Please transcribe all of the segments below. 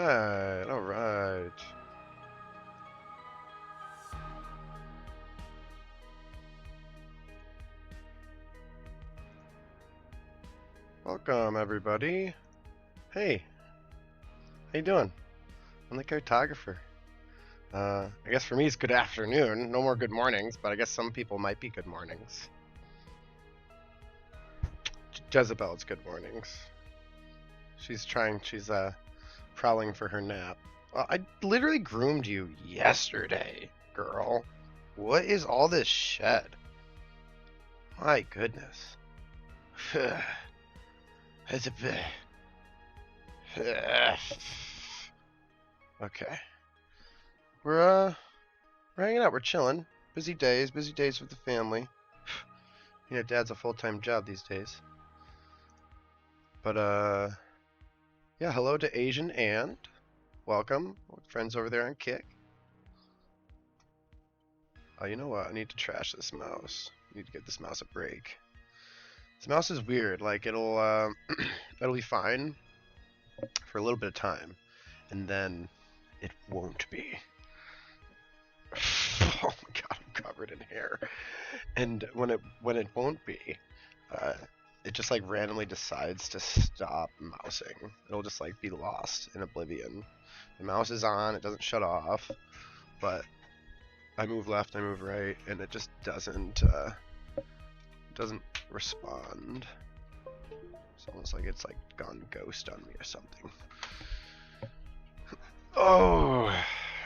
All right. Welcome, everybody. Hey, how you doing? I'm the cartographer. I guess for me it's good afternoon. No more good mornings, but I guess some people might be good mornings. Jezebel, it's good mornings. She's prowling for her nap. I literally groomed you yesterday, girl. What is all this shed? My goodness. It's a bit. Okay. We're hanging out. We're chilling. Busy days with the family. You know, Dad's a full-time job these days. But yeah. Hello to Asian and welcome, friends over there on Kick. Oh, you know what? I need to trash this mouse. I need to get this mouse a break. This mouse is weird. Like it'll it'll be fine for a little bit of time, and then it won't be. Oh my god, I'm covered in hair. And when it won't be, it just like randomly decides to stop mousing. It'll just like be lost in oblivion. The mouse is on, it doesn't shut off, but I move left, I move right, and it just doesn't respond. It's almost like it's like gone ghost on me or something. Oh,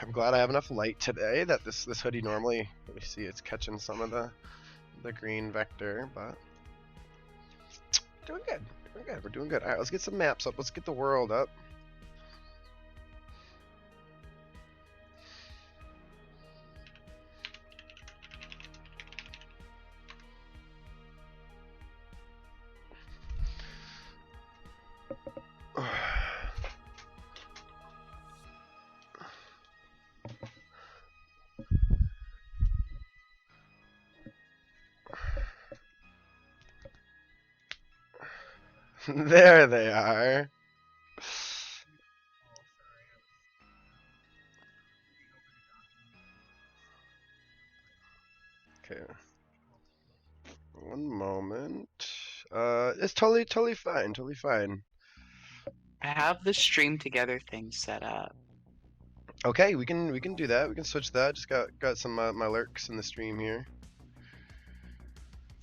I'm glad I have enough light today that this hoodie normally, let me see, it's catching some of the green vector, but doing good. We're doing good. All right, let's get some maps up. Let's get the world up. There they are. Okay. One moment. It's totally fine. Totally fine. I have the stream together thing set up. Okay, we can do that. We can switch that. Just got some my lurks in the stream here.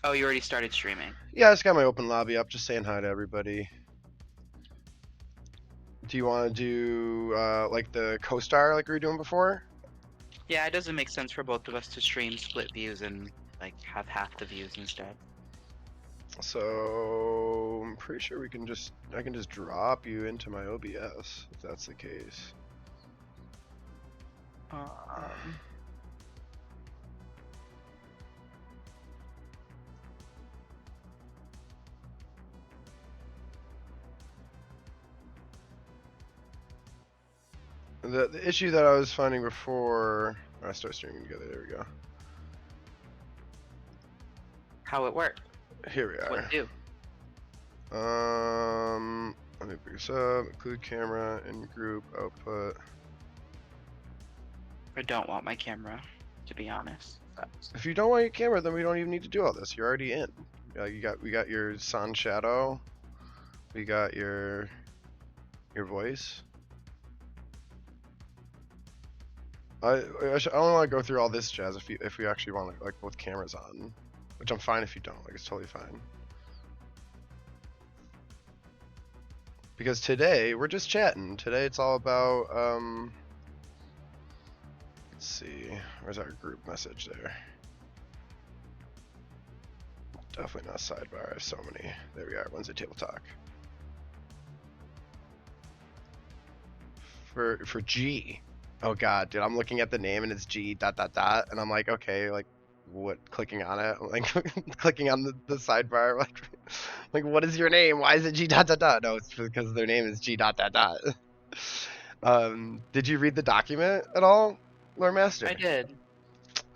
Oh, you already started streaming. Yeah, I just got my open lobby up. Just saying hi to everybody. Do you want to do like the co-star like we were doing before? Yeah, it doesn't make sense for both of us to stream split views and like have half the views instead. So I'm pretty sure I can just drop you into my OBS if that's the case. The issue that I was finding before I start streaming together, there we go. How it worked? Here we are. What do? Let me bring this up. Include camera in group output. I don't want my camera, to be honest. If you don't want your camera, then we don't even need to do all this. You're already in. We got your sun shadow. We got your voice. I don't want to go through all this jazz if we actually want like both cameras on, which I'm fine if you don't. Like it's totally fine. Because today we're just chatting. Today it's all about let's see, where's our group message there? Definitely not sidebar. I have so many. There we are. Wednesday table talk. For G. Oh god, dude, I'm looking at the name and it's G ... and I'm like, okay, like what, clicking on it, like clicking on the sidebar, like what is your name? Why is it G ... No, it's because their name is G ... Did you read the document at all, Lord Master? I did.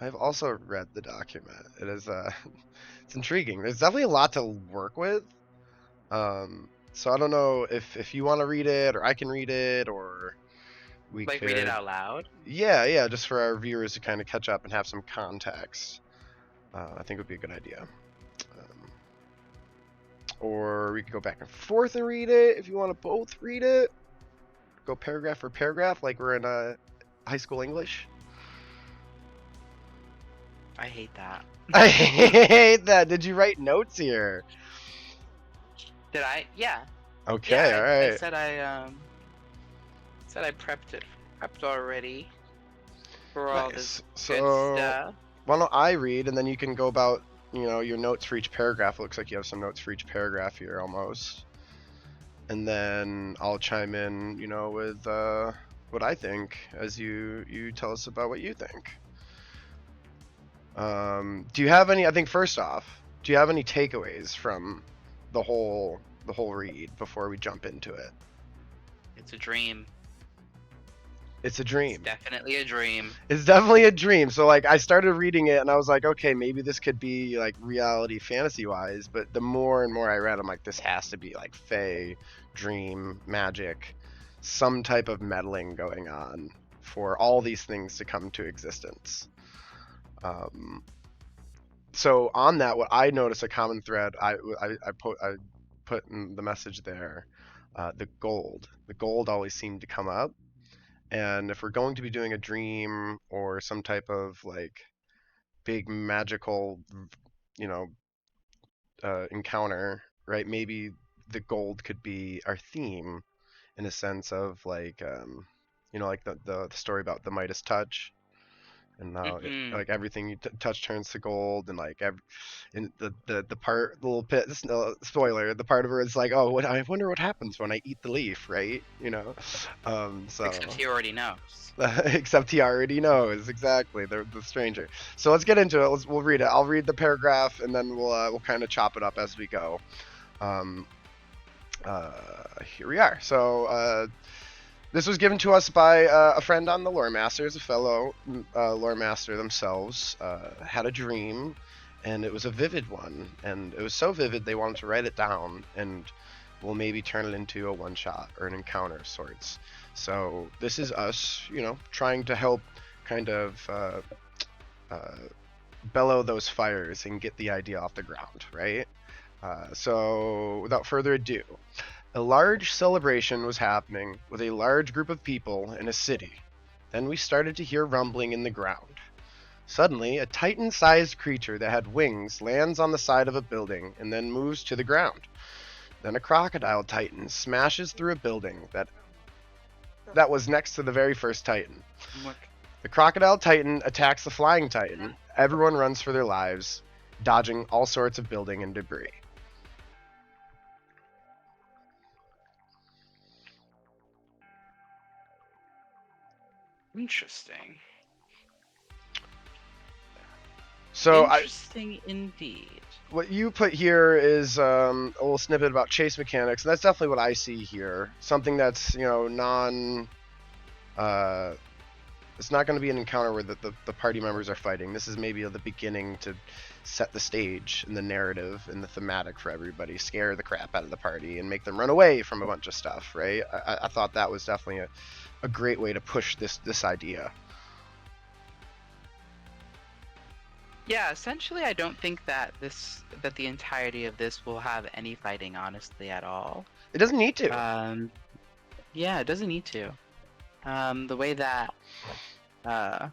I've also read the document. It is it's intriguing. There's definitely a lot to work with. So I don't know if you want to read it or I can read it, or we Like read it could, out loud. yeah, yeah, just for our viewers to kind of catch up and have some context. I think would be a good idea. Um, or we could go back and forth and read it if you want to both read it. Go paragraph for paragraph, like we're in high school English. I hate that. I hate that. Did you write notes here? Did I? Yeah. Yeah, Okay, all I right. said I prepped already for all Nice. this good So, stuff. why don't I read and then you can go about, your notes for each paragraph. It looks like you have some notes for each paragraph here almost. And then I'll chime in, with what I think as you tell us about what you think. Do you have any? I think first off, do you have any takeaways from the whole read before we jump into it? It's a dream. It's a It's dream. definitely a dream. It's definitely a dream. So like I started reading it and I was like, okay, maybe this could be like reality fantasy wise, but the more and more I read, I'm like, this has to be like fae, dream, magic, some type of meddling going on for all these things to come to existence. Um, so on that, what I noticed a common thread, I put in the message there, the gold. The gold always seemed to come up, and if we're going to be doing a dream or some type of like big magical, you know, encounter, right? Maybe the gold could be our theme in a sense of like, like the story about the Midas touch and now Mm-hmm. like everything you touch turns to gold and like in the part the little pit spoiler the part of her is like, oh, what, I wonder what happens when I eat the leaf, right? Except So he already knows. except he already knows exactly the stranger. So let's get into it. We'll read it. I'll read the paragraph and then we'll kind of chop it up as we go. um, Here we are. So this was given to us by a friend on the Lore Masters, a fellow Lore Master themselves, had a dream, and it was a vivid one. And it was so vivid they wanted to write it down, and we'll maybe turn it into a one shot or an encounter of sorts. So this is us, trying to help kind of uh, bellow those fires and get the idea off the ground, right? So without further ado, a large celebration was happening with a large group of people in a city. Then we started to hear rumbling in the ground. Suddenly, a titan sized creature that had wings lands on the side of a building and then moves to the ground. Then a crocodile titan smashes through a building that was next to the very first titan. Look, The crocodile titan attacks the flying titan. Everyone runs for their lives, dodging all sorts of building and debris. interesting. So Interesting indeed. what you put here is a little snippet about chase mechanics, and that's definitely what I see here. Something that's non. Uh, it's not going to be an encounter where the party members are fighting. This is maybe the beginning to set the stage and the narrative and the thematic for everybody, scare the crap out of the party and make them run away from a bunch of stuff. Right? I thought that was definitely a great way to push this idea. Yeah, essentially I don't think that the entirety of this will have any fighting honestly at all. It doesn't need to. Yeah, it doesn't need to. The way that uh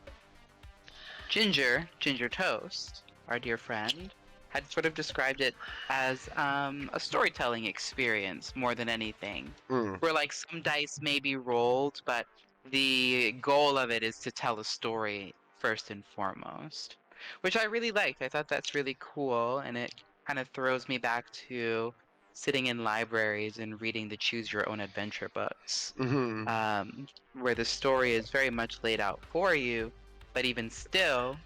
Ginger Toast, our dear friend, had sort of described it as a storytelling experience more than anything. Mm. Where like some dice may be rolled, but the goal of it is to tell a story first and foremost. Which I really liked. I thought that's really cool, and it kind of throws me back to sitting in libraries and reading the Choose Your Own Adventure books, Hmm. where the story is very much laid out for you, but even still,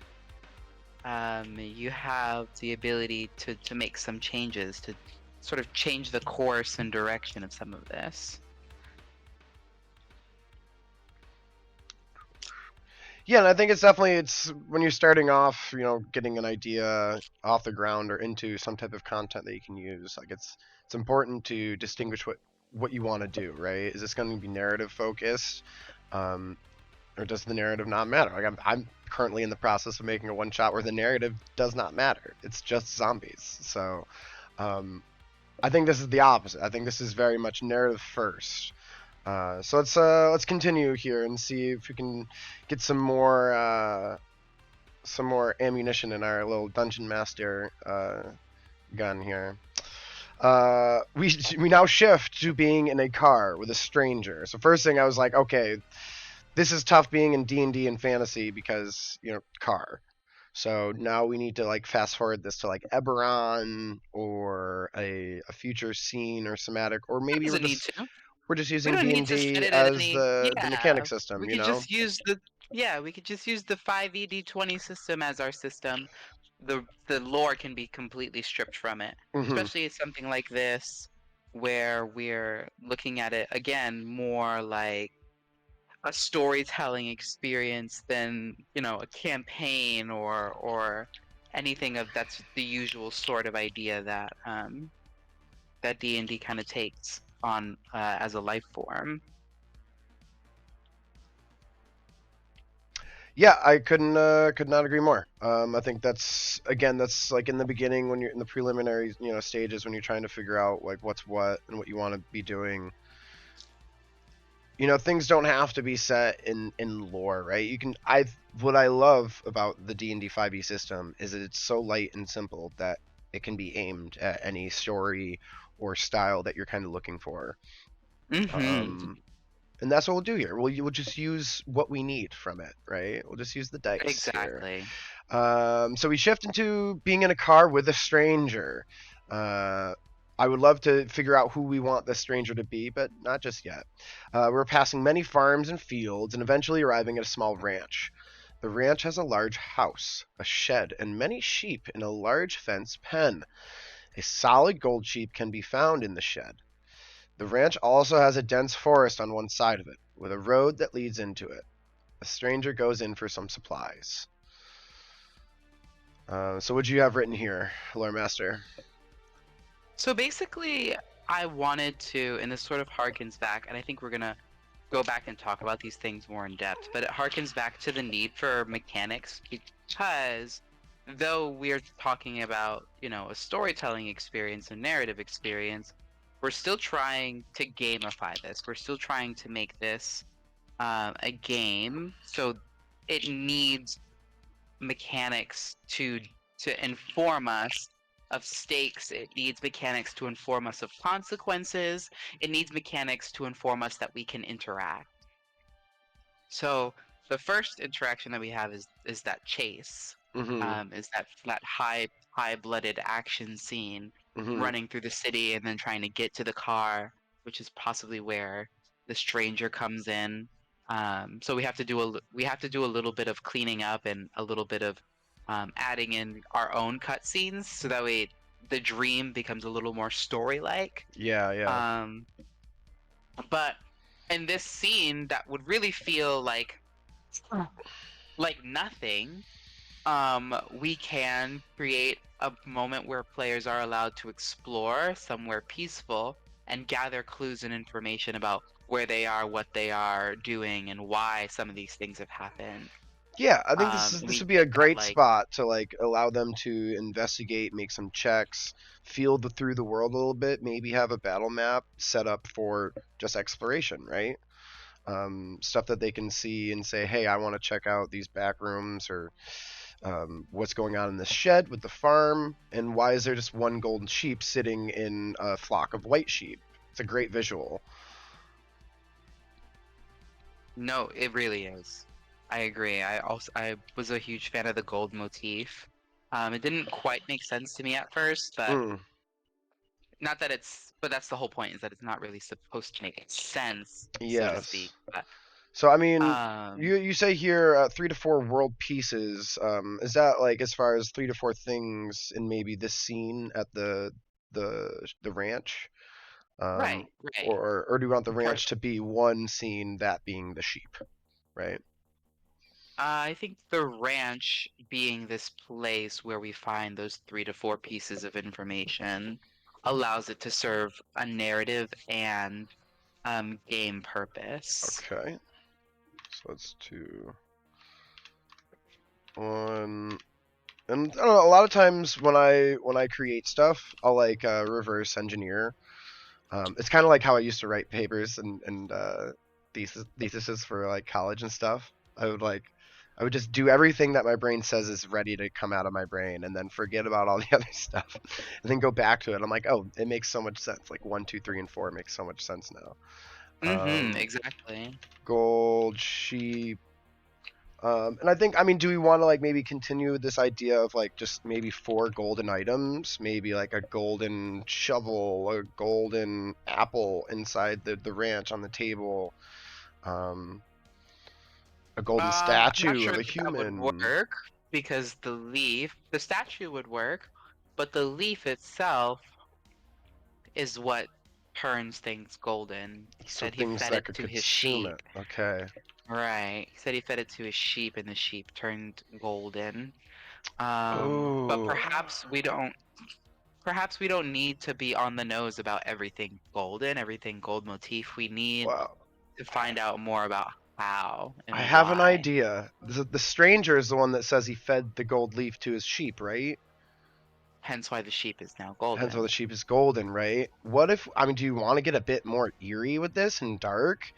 you have the ability to make some changes to sort of change the course and direction of some of this. Yeah, and I think it's when you're starting off, getting an idea off the ground or into some type of content that you can use. Like it's important to distinguish what you want to do, right? Is this going to be narrative focused? Um, or does the narrative not matter? Like I'm currently in the process of making a one shot where the narrative does not matter. It's just zombies. So um, I think this is the opposite. I think this is very much narrative first. So let's continue here and see if we can get some more ammunition in our little dungeon master gun here. We now shift to being in a car with a stranger. So first thing I was like, okay, this is tough being in D&D and fantasy because, car. So now we need to like fast forward this to like Eberron or a future scene or somatic, or maybe Doesn't need to. we're just We using don't need to set D&D it at as any. the mechanic Yeah, system, we you could know? just use the. Yeah, we could just use the 5ED20 system as our system. The lore can be completely stripped from it, Mhm. especially something like this, where we're looking at it again more like a storytelling experience than a campaign or anything of that's the usual sort of idea that that D&D kind of takes on as a life form. Yeah, I could not agree more. I think that's like in the beginning when you're in the preliminary stages when you're trying to figure out like what's what and what you want to be doing. Things don't have to be set in lore, right? You can I What I love about the D&D 5e system is that it's so light and simple that it can be aimed at any story or style that you're kind of looking for. Mm-hmm. Um, and that's what we'll do here. We'll just use what we need from it, right? We'll just use the dice here. Exactly. So we shift into being in a car with a stranger. Uh, I would love to figure out who we want this stranger to be, but not just yet. We're passing many farms and fields and eventually arriving at a small ranch. The ranch has a large house, a shed, and many sheep in a large fenced pen. A solid gold sheep can be found in the shed. The ranch also has a dense forest on one side of it, with a road that leads into it. A stranger goes in for some supplies. So what do you have written here, Lore Master? So basically, I wanted to, and this sort of harkens back, and I think we're gonna go back and talk about these things more in depth, but it harkens back to the need for mechanics because though we're talking about, a storytelling experience, a narrative experience, we're still trying to gamify this. We're still trying to make this a game. So it needs mechanics to inform us of stakes. It needs mechanics to inform us of consequences. It needs mechanics to inform us that we can interact. So the first interaction that we have is that chase, Mm-hmm. is that high blooded action scene, Mm-hmm. running through the city and then trying to get to the car, which is possibly where the stranger comes in. So we have to do a little bit of cleaning up and a little bit of adding in our own cutscenes, so that way the dream becomes a little more story like. Yeah, yeah. Um, but in this scene, that would really feel like nothing. We can create a moment where players are allowed to explore somewhere peaceful and gather clues and information about where they are, what they are doing, and why some of these things have happened. Yeah, I think And this we would be a get that great spot to like allow them to investigate, make some checks, feel through the world a little bit, maybe have a battle map set up for just exploration, right? Stuff that they can see and say, hey, I want to check out these back rooms or what's going on in this shed with the farm, and why is there just one golden sheep sitting in a flock of white sheep? It's a great visual. No, it really is. I agree. I was a huge fan of the gold motif. It didn't quite make sense to me at first, but Mm, not that but that's the whole point, is that it's not really supposed to make sense, so to speak. yes. But So I mean, um, you say here 3 to 4 world pieces. Is that like as far as 3 to 4 things in maybe this scene at the ranch? Um, right, right. or do you want the Per- ranch to be one scene, that being the sheep, right? I think the ranch being this place where we find those 3 to 4 pieces of information allows it to serve a narrative and game purpose. Okay. So let's do 1. And I don't know, a lot of times when I create stuff, I'll like reverse engineer. It's kind of like how I used to write papers and theses for like college and stuff. I would just do everything that my brain says is ready to come out of my brain, and then forget about all the other stuff, and then go back to it. I'm like, oh, it makes so much sense. Like 1, 2, 3, and 4 makes so much sense now. Exactly. Gold sheep. And I think, I mean, do we want to like maybe continue this idea of like just maybe 4 golden items, maybe like a golden shovel, a golden apple inside the ranch on the table, um, a golden I'm not statue sure of a that would human. work because the statue would work, but the leaf itself is what turns things golden. He So said he things fed that it could to his consume it. sheep. Okay. Right. He said he fed it to his sheep and the sheep turned golden. But Oh, perhaps we don't need to be on the nose about everything golden, everything gold motif. We need wow. to find out more about how I and have an why. idea. The stranger is the one that says he fed the gold leaf to his sheep, right? Hence why the sheep is now Hence why the golden. sheep is golden, right? What if, I mean, do you want to get a bit more eerie with this and dark?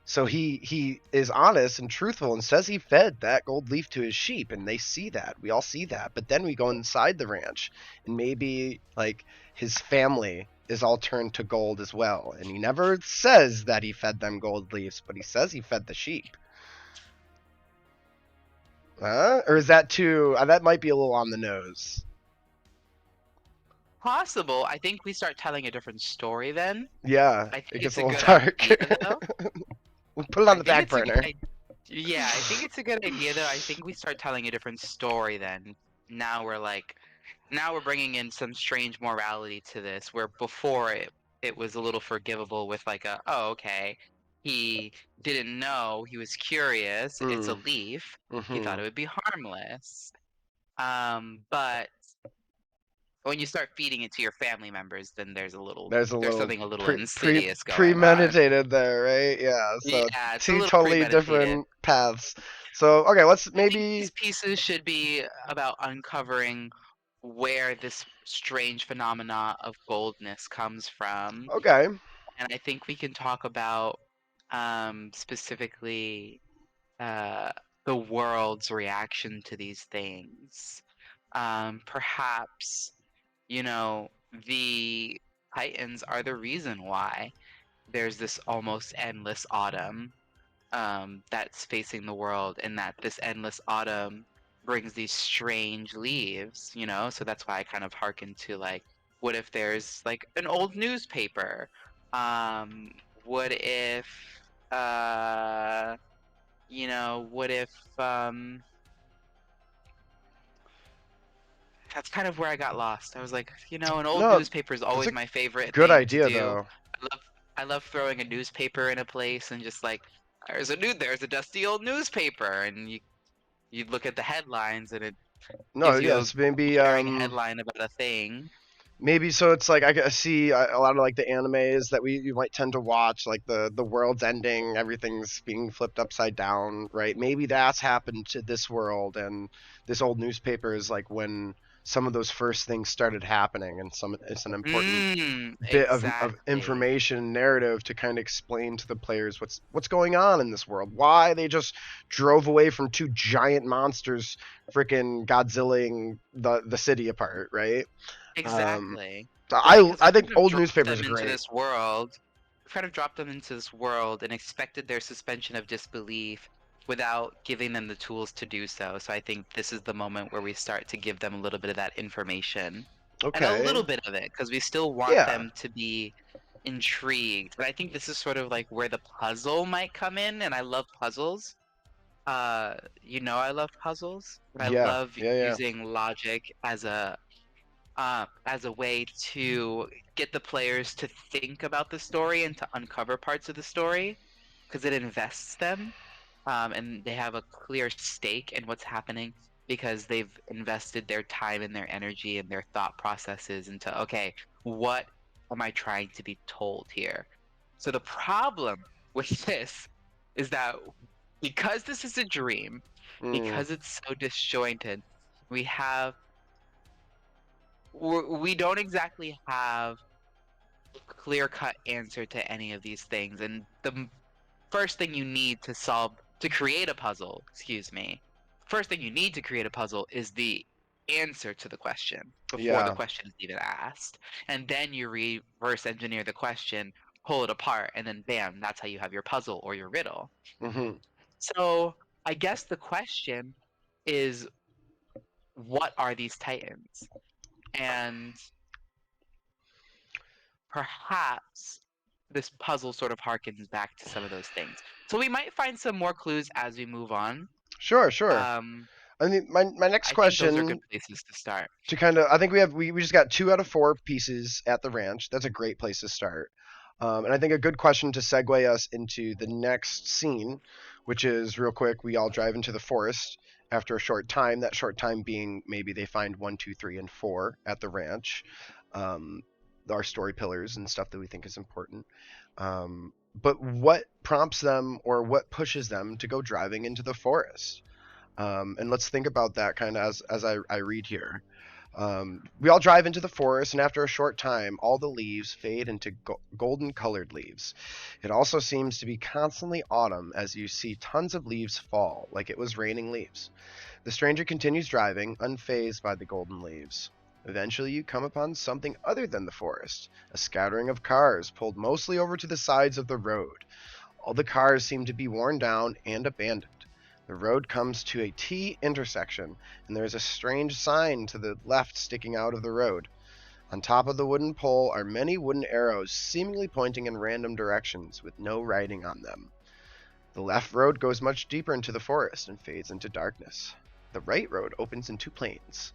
So he is honest and truthful and says he fed that gold leaf to his sheep, and they see that. We all see that. But then we go inside the ranch, and maybe like his family is all turned to gold as well. And he never says that he fed them gold leaves, but he says he fed the sheep. Or is that too? That might be a little on the nose. Possible. I think we start telling a different story then. Yeah, I think it gets it's a a little good dark. idea though. We put it on I the think back it's a good burner. idea. Yeah, I think it's a good idea though. I think we start telling a different story then. Now we're like, now we're bringing in some strange morality to this, where before it was a little forgivable with like a, oh, okay, he didn't know, he was curious, it's a Mm, leaf, he thought mm-hmm. it would be harmless. But when you start feeding it to your family members, then There's a there's little something a little insidious going on. premeditated there, right? Yeah. So Yeah, it's a 2 little totally premeditated. different paths. So okay, let's I think maybe. these pieces should be about uncovering where this strange phenomena of goldness comes from. Okay. And I think we can talk about specifically uh, the world's reaction to these things. Perhaps, you know, the Titans are the reason why there's this almost endless autumn that's facing the world, and that this endless autumn brings these strange leaves, you know? So that's why I kind of hearken to like, what if there's like an old newspaper? Um, what if, uh, what if, that's kind of where I got lost. I was like, an old No, newspaper is that's always a my favorite good thing to idea do. though. I love throwing a newspaper in a place and just like, there's a dusty old newspaper, and you look at the headlines and it No, gives you a yes, maybe glaring headline about a thing. maybe so it's like I see a lot of like the animes that we you might tend to watch, like the world's ending, everything's being flipped upside down, right? Maybe that's happened to this world, and this old newspaper is like when some of those first things started happening, and some it's an important bit of Exactly. information narrative to kind of explain to the players what's going on in this world, why they just drove away from 2 giant monsters freaking godzillaing the city apart, right? um Exactly. so Right, i because i think old newspapers are great. we've kind of dropped them into this world and expected their suspension of disbelief without giving them the tools to do so. So I think this is the moment where we start to give them a little bit of that information. And a Okay. little bit of it, because we still want Yeah. them to be intrigued. But I think this is sort of like where the puzzle might come in, and I love puzzles. I love puzzles, but I Yeah. love Yeah. Yeah. using logic as a way to get the players to think about the story and to uncover parts of the story, because it invests them, and they have a clear stake in what's happening because they've invested their time and their energy and their thought processes into, okay, what am I trying to be told here? So the problem with this is that because this is a dream, Mm, because it's so disjointed, we have we don't exactly have a clear-cut answer to any of these things. And the first thing you need to solve to create a puzzle, excuse me, first thing you need to create a puzzle is the answer to the question before the yeah. question is even asked. And then you reverse engineer the question, pull it apart, and then bam, that's how you have your puzzle or your riddle. Hmm. So I guess the question is, what are these titans? And perhaps this puzzle sort of harkens back to some of those things. So we might find some more clues as we move on. Sure, sure. Um, I mean, my next I think those are good question places to start. to kind of, I think we just got 2 out of 4 pieces at the ranch. That's a great place to start. And I think a good question to segue us into the next scene, which is real quick. We all drive into the forest after a short time. That short time being maybe they find 1, 2, 3, and 4 at the ranch. Um, our story pillars and stuff that we think is important. But what prompts them or what pushes them to go driving into the forest? And let's think about that kind of as I read here. We all drive into the forest, and after a short time, all the leaves fade into golden colored leaves. It also seems to be constantly autumn as you see tons of leaves fall, like it was raining leaves. The stranger continues driving, unfazed by the golden leaves. Eventually, you come upon something other than the forest, a scattering of cars pulled mostly over to the sides of the road. All the cars seem to be worn down and abandoned. The road comes to a T intersection, and there is a strange sign to the left sticking out of the road. On top of the wooden pole are many wooden arrows, seemingly pointing in random directions, with no writing on them. The left road goes much deeper into the forest and fades into darkness. The right road opens in 2 planes.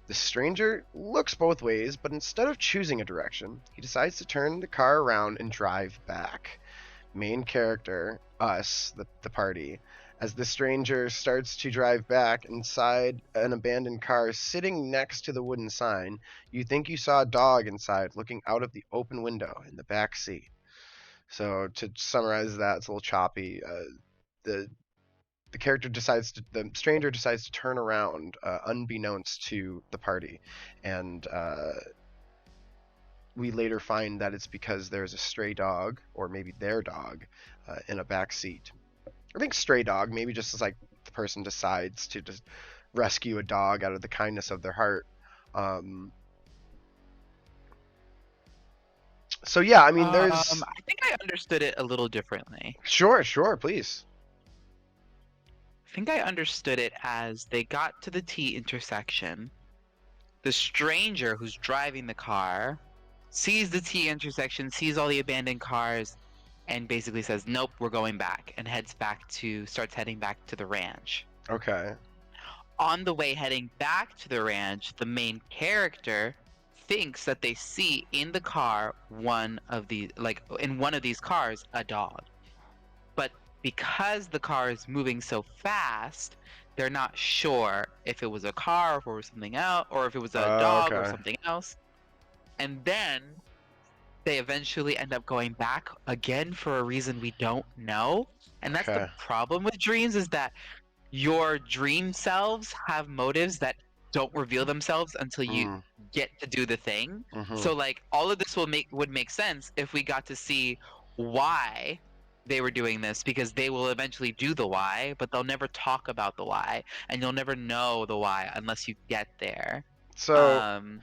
The stranger looks both ways, but instead of choosing a direction, he decides to turn the car around and drive back. Main character, us, the party, as the stranger starts to drive back inside an abandoned car sitting next to the wooden sign. You think you saw a dog inside looking out of the open window in the back seat. So to summarize that, it's a little choppy. The the stranger decides to turn around, unbeknownst to the party, and we later find that it's because there's a stray dog, or maybe their dog, in a back seat. I think stray dog, maybe just as like the person decides to just rescue a dog out of the kindness of their heart. Um, so yeah, I mean, there's I think I understood it a little differently. sure, sure, please. I think I understood it as they got to the T intersection. The stranger who's driving the car sees the T intersection, sees all the abandoned cars, and basically says, "Nope, we're going back," and starts heading back to the ranch. Okay, On the way heading back to the ranch, the main character thinks that they see in the car in one of these cars a dog. But because the car is moving so fast, they're not sure if it was a car, or if it was something else, or if it was a dog or okay, something else. And then they eventually end up going back again for a reason we don't know. And that's the okay. problem with dreams, is that your dream selves have motives that don't reveal themselves until you Mm, get to do the thing. mm-hmm. So like all of this would make sense if we got to see why they were doing this, because they will eventually do the why, but they'll never talk about the why, and you'll never know the why unless you get there. So Um,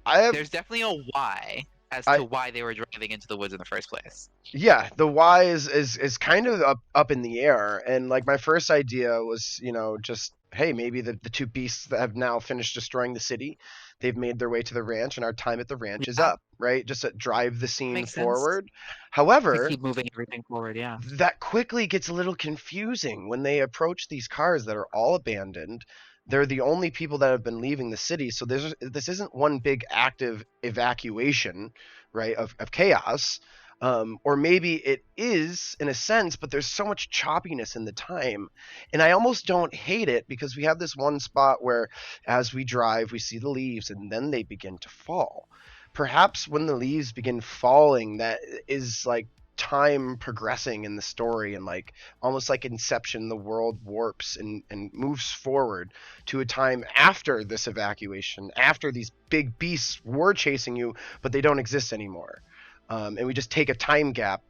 I have there's definitely a why as I to why they were driving into the woods in the first place. yeah, the why is kind of up in the air, and like my first idea was, just hey, maybe the two beasts that have now finished destroying the city, they've made their way to the ranch, and our time at the ranch is Yeah, up, right? Just to drive the scene makes sense. forward. To However, keep moving everything forward, yeah. that quickly gets a little confusing when they approach these cars that are all abandoned. They're the only people that have been leaving the city, so this isn't one big active evacuation, right, of chaos. Or maybe it is in a sense, but there's so much choppiness in the time. And I almost don't hate it because we have this one spot where as we drive, we see the leaves and then they begin to fall. Perhaps when the leaves begin falling, that is like time progressing in the story, and like almost like Inception, the world warps and moves forward to a time after this evacuation, after these big beasts were chasing you, but they don't exist anymore. And we just take a time gap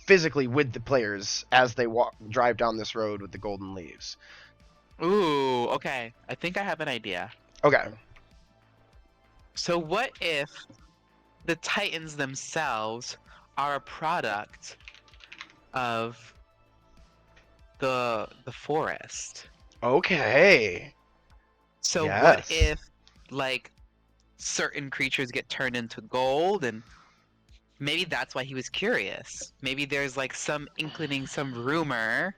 physically with the players as they drive down this road with the golden leaves. Ooh, okay. I think I have an idea. Okay. So what if the Titans themselves are a product of the forest? Okay. So what Yes. if like certain creatures get turned into gold, and maybe that's why he was curious. Maybe there's like some inkling, some rumor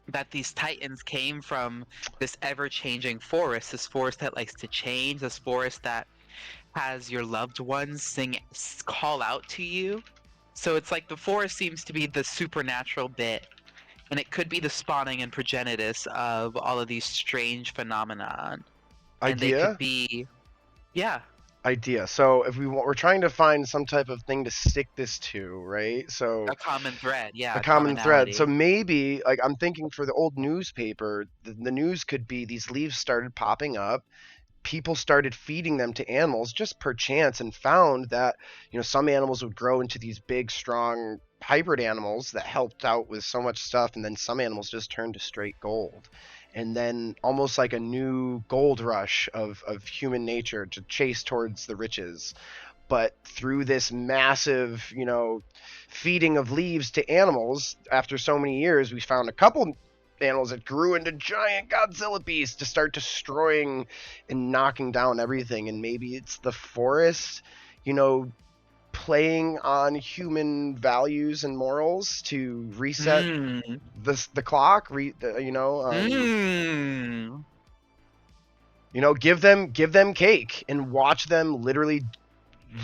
that these titans came from this ever-changing forest, this forest that likes to change, this forest that has your loved ones call out to you. So it's like the forest seems to be the supernatural bit, and it could be the spawning and progenitus of all of these strange phenomenon. And they could Idea. be, yeah, Idea. So if we're trying to find some type of thing to stick this to, right? So a common thread, yeah, a a common thread. So commonality. maybe, like, I'm thinking for the old newspaper, the news could be these leaves started popping up. People started feeding them to animals just per chance, and found that, some animals would grow into these big, strong hybrid animals that helped out with so much stuff, and then some animals just turned to straight gold. And then almost like a new gold rush of human nature to chase towards the riches. But through this massive, feeding of leaves to animals, after so many years, we found a couple animals that grew into giant Godzilla beasts to start destroying and knocking down everything. And maybe it's the forest, you know, playing on human values and morals to reset Mm. the clock. Mm. Give them cake and watch them literally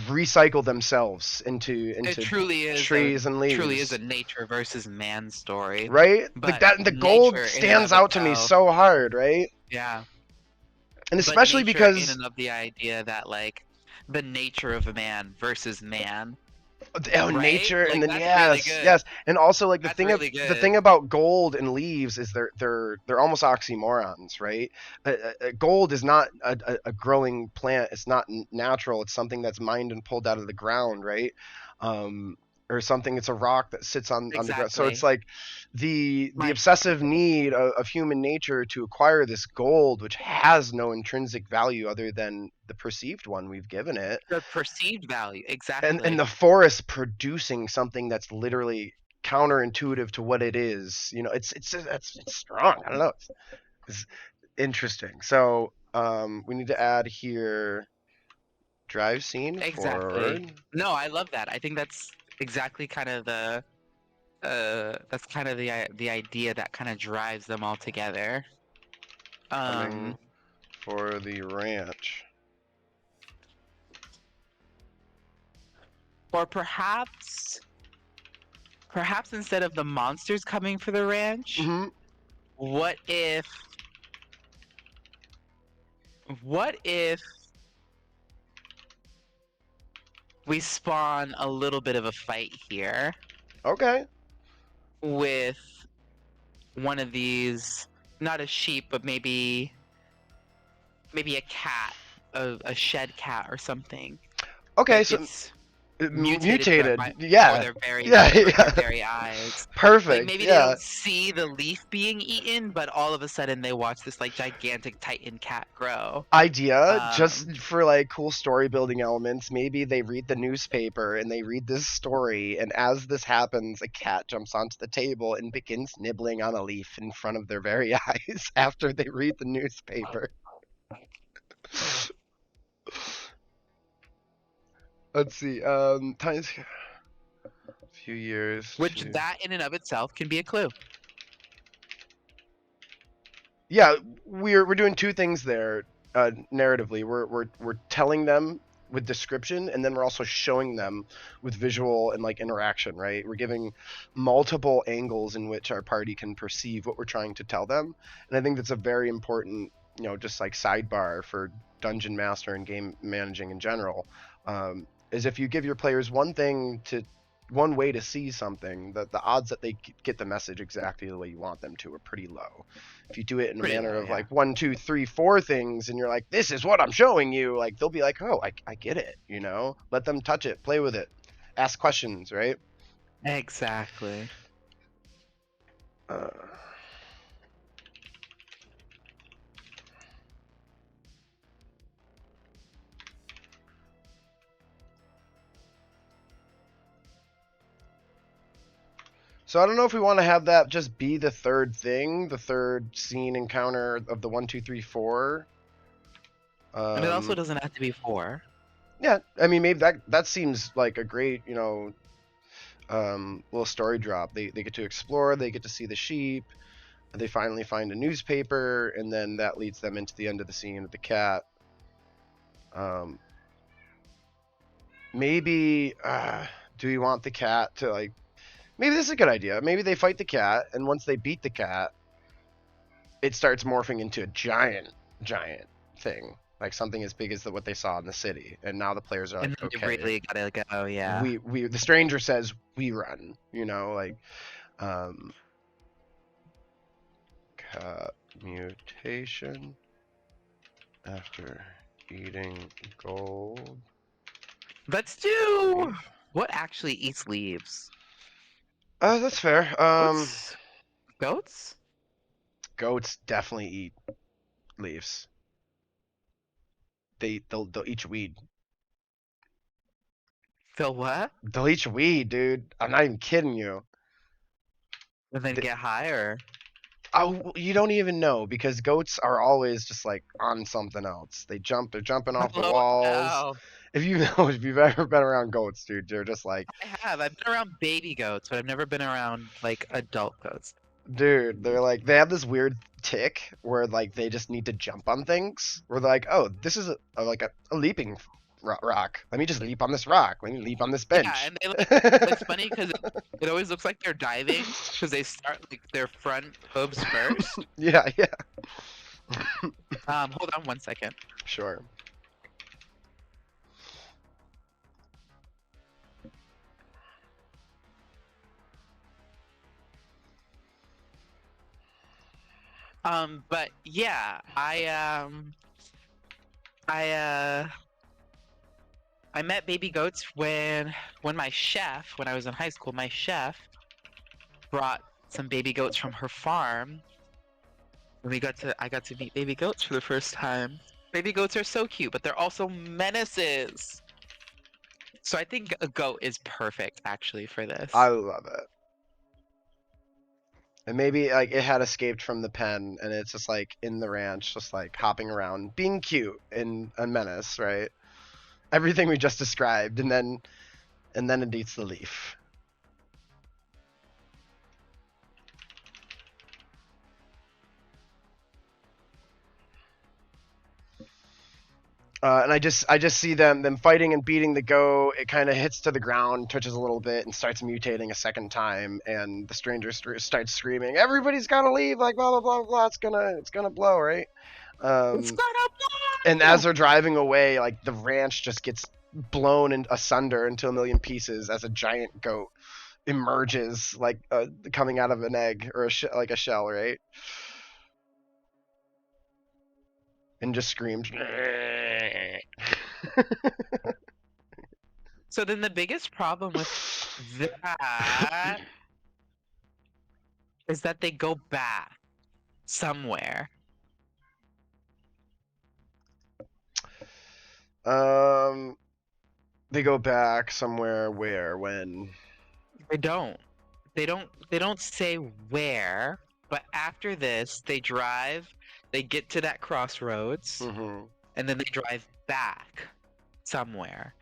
recycle themselves It into truly trees and is a leaves. nature versus man story. Right? Like But that, the gold nature in and stands of out to me itself, so hard, right? yeah. And But especially nature in because and of the idea that like the nature of man versus man, right? nature, and Like then that's really yes, good. yes, and also like That's really the thing good. about gold and leaves is they're almost oxymorons, right? Gold is not a growing plant. It's not natural. It's something that's mined and pulled out of the ground, right? um or something. It's a rock that sits on the ground. So it's Exactly. like the My obsessive need of human nature to acquire this gold, which has no intrinsic value other than the perceived one we've given it. the perceived value, And exactly. the forest producing something that's literally counterintuitive to what it is. It's strong. I don't know. It's interesting. So we need to add here drive scene Exactly. forward, No, I love that. I think that's exactly kind of the that's kind of the idea that kind of drives them all together. coming Um, for the ranch. or perhaps instead of the monsters coming for the ranch, Hmm. what if what if we spawn a little bit of a fight here Okay. with one of these, not a sheep, but maybe a cat, a shed cat or something Okay. that So gets mutated mutated. before Yeah. their very Yeah. Yeah. very eyes. Like Perfect. maybe they Yeah. don't see the leaf being eaten, but all of a sudden they watch this like gigantic titan cat grow. Idea Um, just for like cool story building elements. Maybe they read the newspaper and they read this story, and as this happens, a cat jumps onto the table and begins nibbling on a leaf in front of their very eyes after they read the newspaper. Let's see. Times few years which to. that in and of itself can be a clue. Yeah, we're doing two things there. Narratively, we're telling them with description, and then we're also showing them with visual and like interaction, right? We're giving multiple angles in which our party can perceive what we're trying to tell them. And I think that's a very important, just like sidebar for dungeon master and game managing in general. Is if you give your players one thing to one way to see something, the odds that they get the message exactly the way you want them to are pretty low. If you do it in a Pretty manner low, of yeah. like 1, 2, 3, 4 things, and you're like, this is what I'm showing you, like they'll be like, oh, I get it, you know. Let them touch it, play with it, ask questions, right? Exactly. Uh, So I don't know if we want to have that just be the third thing, the third scene encounter of the 1, 2, 3, 4. And it also Um, doesn't have to be 4. yeah, I mean maybe that seems like a great little story drop. They get to explore, they get to see the sheep, they finally find a newspaper, and then that leads them into the end of the scene with the cat. Um, maybe do we want the cat to like? Maybe this is a good idea. Maybe they fight the cat, and once they beat the cat, it starts morphing into a giant thing, like something as big as what they saw in the city. And now the players are And like, then they okay, really gotta go, yeah. we the stranger says we run, you know, like um, cat mutation after eating gold Let's do leaf. what actually eats leaves? That's fair. Goats? Goats? Goats definitely eat leaves. They'll eat weed. Phil what? They'll eat weed, dude. I'm not even kidding you. And then They, get higher. oh, you don't even know because goats are always just like on something else. They're jumping off the Hello walls. now. If you know, if you've ever been around goats, dude, they're just like, I have. I've been around baby goats, but I've never been around like adult goats. dude, they're like, they have this weird tick where like they just need to jump on things. Where they're like, oh, this is like a leaping rock. Let me just leap on this rock. Let me leap on this Yeah, bench. and they like it's funny because it always looks like they're diving because they start like their front hooves first. Yeah, yeah, Hold on one second. sure. But yeah, I I met baby goats when my chef, when I was in high school, my chef brought some baby goats from her farm. And I got to meet baby goats for the first time. Baby goats are so cute, but they're also menaces. So I think a goat is perfect actually for I this. love it. And maybe like it had escaped from the pen and it's just like in the ranch, just like hopping around, being cute and a menace, right? Everything we just described, and then it eats the leaf. And I just see them fighting and beating the goat. It kind of hits to the ground, touches a little bit, and starts mutating a second time. And the stranger starts screaming, "Everybody's gotta leave!" Like blah blah blah blah. It's gonna blow, right? It's Um, gonna and as blow! they're driving away, like the ranch just gets blown asunder into a million pieces as a giant goat emerges, like coming out of an egg or like a shell, right? And just screams. So then the biggest problem with that is that they go back somewhere. um, they go back somewhere where when. They don't. They don't say where, but after this they get to that crossroads, Mm-hmm. and then they drive back somewhere.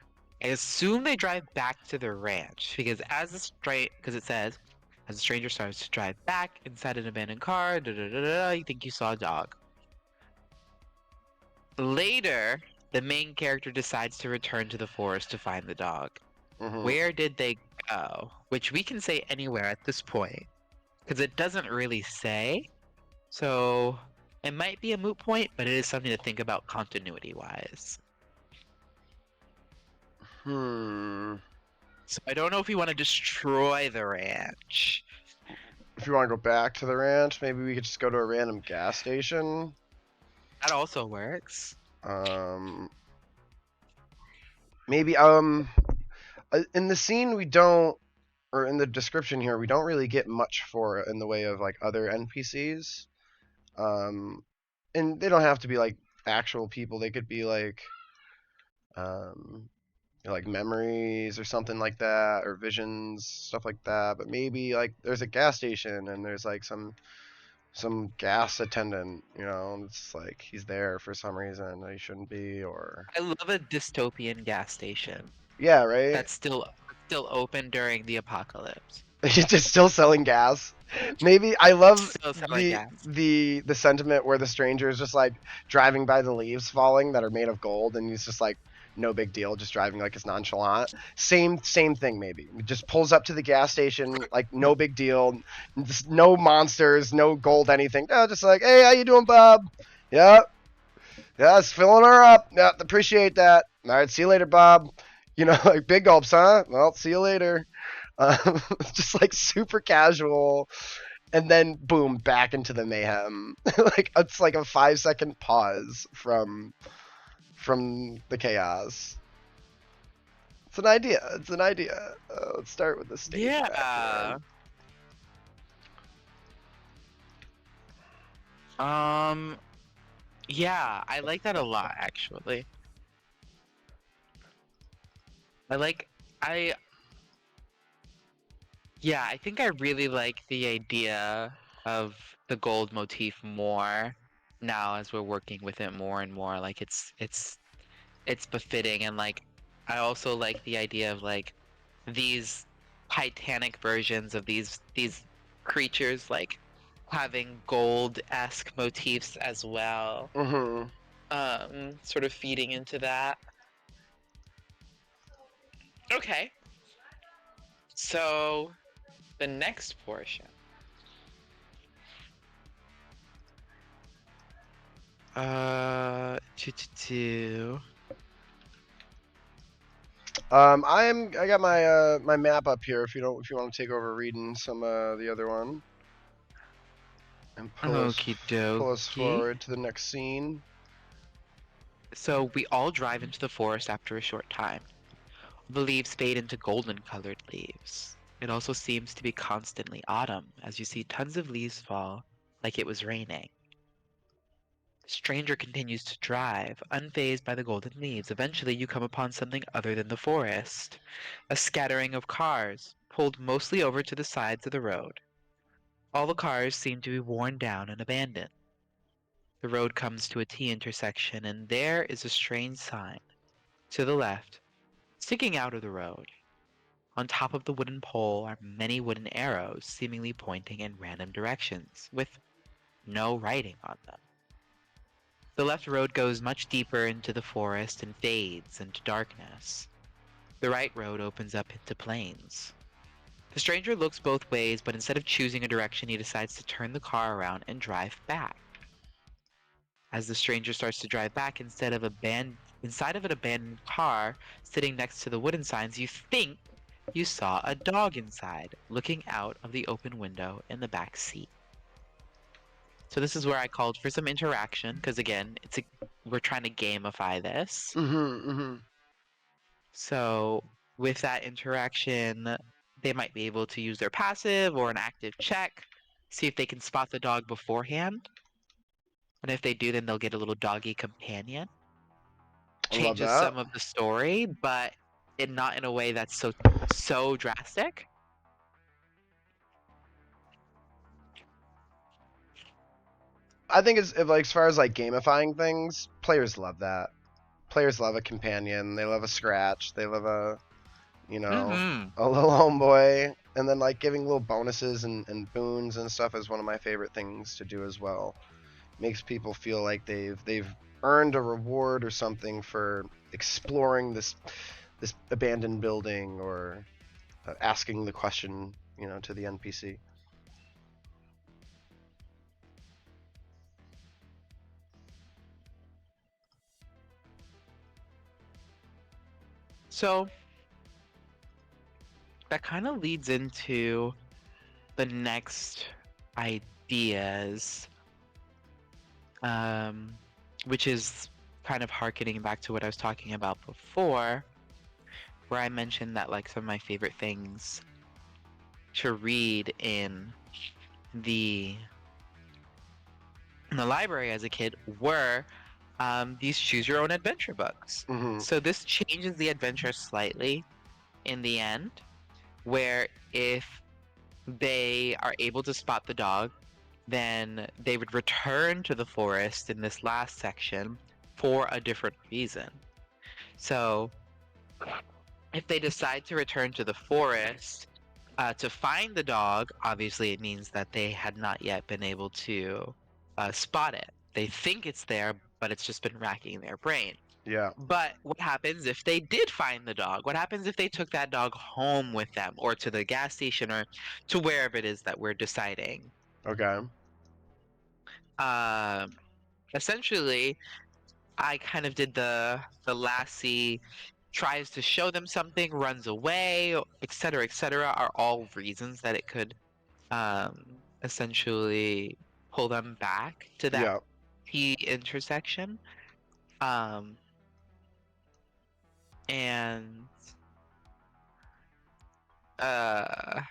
I assume they drive back to the ranch because because it says as the stranger starts to drive back inside an abandoned car, you think you saw a dog. Later, the main character decides to return to the forest to find the dog. Mm-hmm. Where did they go? Which we can say anywhere at this point, because it doesn't really say. So it might be a moot point, but it is something to think about continuity wise. Hmm. So I don't know if we want to destroy the ranch. If you want to go back to the ranch, maybe we could just go to a random gas station. That also works. Um, maybe in the scene we don't, or in the description here, we don't really get much for it in the way of like other NPCs. Um, and they don't have to be like actual people. They could be um, like memories or something like that, or visions, stuff like that. But maybe like there's a gas station and there's like some gas attendant. It's like he's there for some reason that he shouldn't be, or I love a dystopian gas station yeah, right. that's still open during the apocalypse. He's just still selling gas. Maybe I love Still selling the gas. the sentiment where the stranger is just like driving by the leaves falling that are made of gold, and he's just like no big deal, just driving like it's nonchalant. Same thing maybe. Just pulls up to the gas station like no big deal, just no monsters, no gold, anything. Just like, hey, how you doing, Bob? Yeah, yeah, it's filling her up. Yeah, appreciate that. All right, see you later, Bob. Like big gulps, huh? Well, see you later. Just like super casual, and then boom, back into the mayhem. Like it's like a 5-second pause from the chaos. It's an idea. It's an idea. Let's start with the stage back here. Yeah. Um, yeah, I like that a lot actually. I like I Yeah, I think I really like the idea of the gold motif more now as we're working with it more and more. Like it's befitting, and like I also like the idea of like these Titanic versions of these creatures like having gold-esque motifs as well. Mm-hmm. Sort of feeding into that. Okay. So the next portion. Two. I got my map up here. If you want to take over reading some the other one and Okie pull us dokie. forward to the next scene. So we all drive into the forest after a short time. The leaves fade into golden colored leaves. It also seems to be constantly autumn, as you see tons of leaves fall, like it was raining. The stranger continues to drive, unfazed by the golden leaves. Eventually, you come upon something other than the forest. A scattering of cars, pulled mostly over to the sides of the road. All the cars seem to be worn down and abandoned. The road comes to a T intersection, and there is a strange sign. To the left, sticking out of the road, on top of the wooden pole are many wooden arrows, seemingly pointing in random directions, with no writing on them. The left road goes much deeper into the forest and fades into darkness. The right road opens up into plains. The stranger looks both ways, but instead of choosing a direction, he decides to turn the car around and drive back. As the stranger starts to drive back, inside of an abandoned car sitting next to the wooden signs, you think you saw a dog inside, looking out of the open window in the back seat. So this is where I called for some interaction, because again, we're trying to gamify this. Mm-hmm. Mm-hmm. So with that interaction, they might be able to use their passive or an active check, see if they can spot the dog beforehand. And if they do, then they'll get a little doggy companion. I love Changes that. some of the story, but not in a way that's so drastic. I think it's like as far as like gamifying things, players love that. Players love a companion. They love a scratch. They love you know, Mm-hmm. a little homeboy. And then like giving little bonuses and boons and stuff is one of my favorite things to do as well. Makes people feel like they've earned a reward or something for exploring this abandoned building, or asking the question, to the NPC. So that kind of leads into the next ideas, um, which is kind of harkening back to what I was talking about before, where I mentioned that like some of my favorite things to read the in the library as a kid were these choose your own adventure books. Hmm. So this changes the adventure slightly in the end, where if they are able to spot the dog, then they would return to the forest in this last section for a different reason. So if they decide to return to the forest to find the dog, obviously it means that they had not yet been able to spot it. They think it's there, but it's just been racking their brain. Yeah. But what happens if they did find the dog? What happens if they took that dog home with them or to the gas station or to wherever it is that we're deciding? Okay. Uh, Essentially, I kind of did the lassie tries to show them something, runs away, etc., are all reasons that it could essentially pull them back to that Yeah. T intersection. Um, and uh,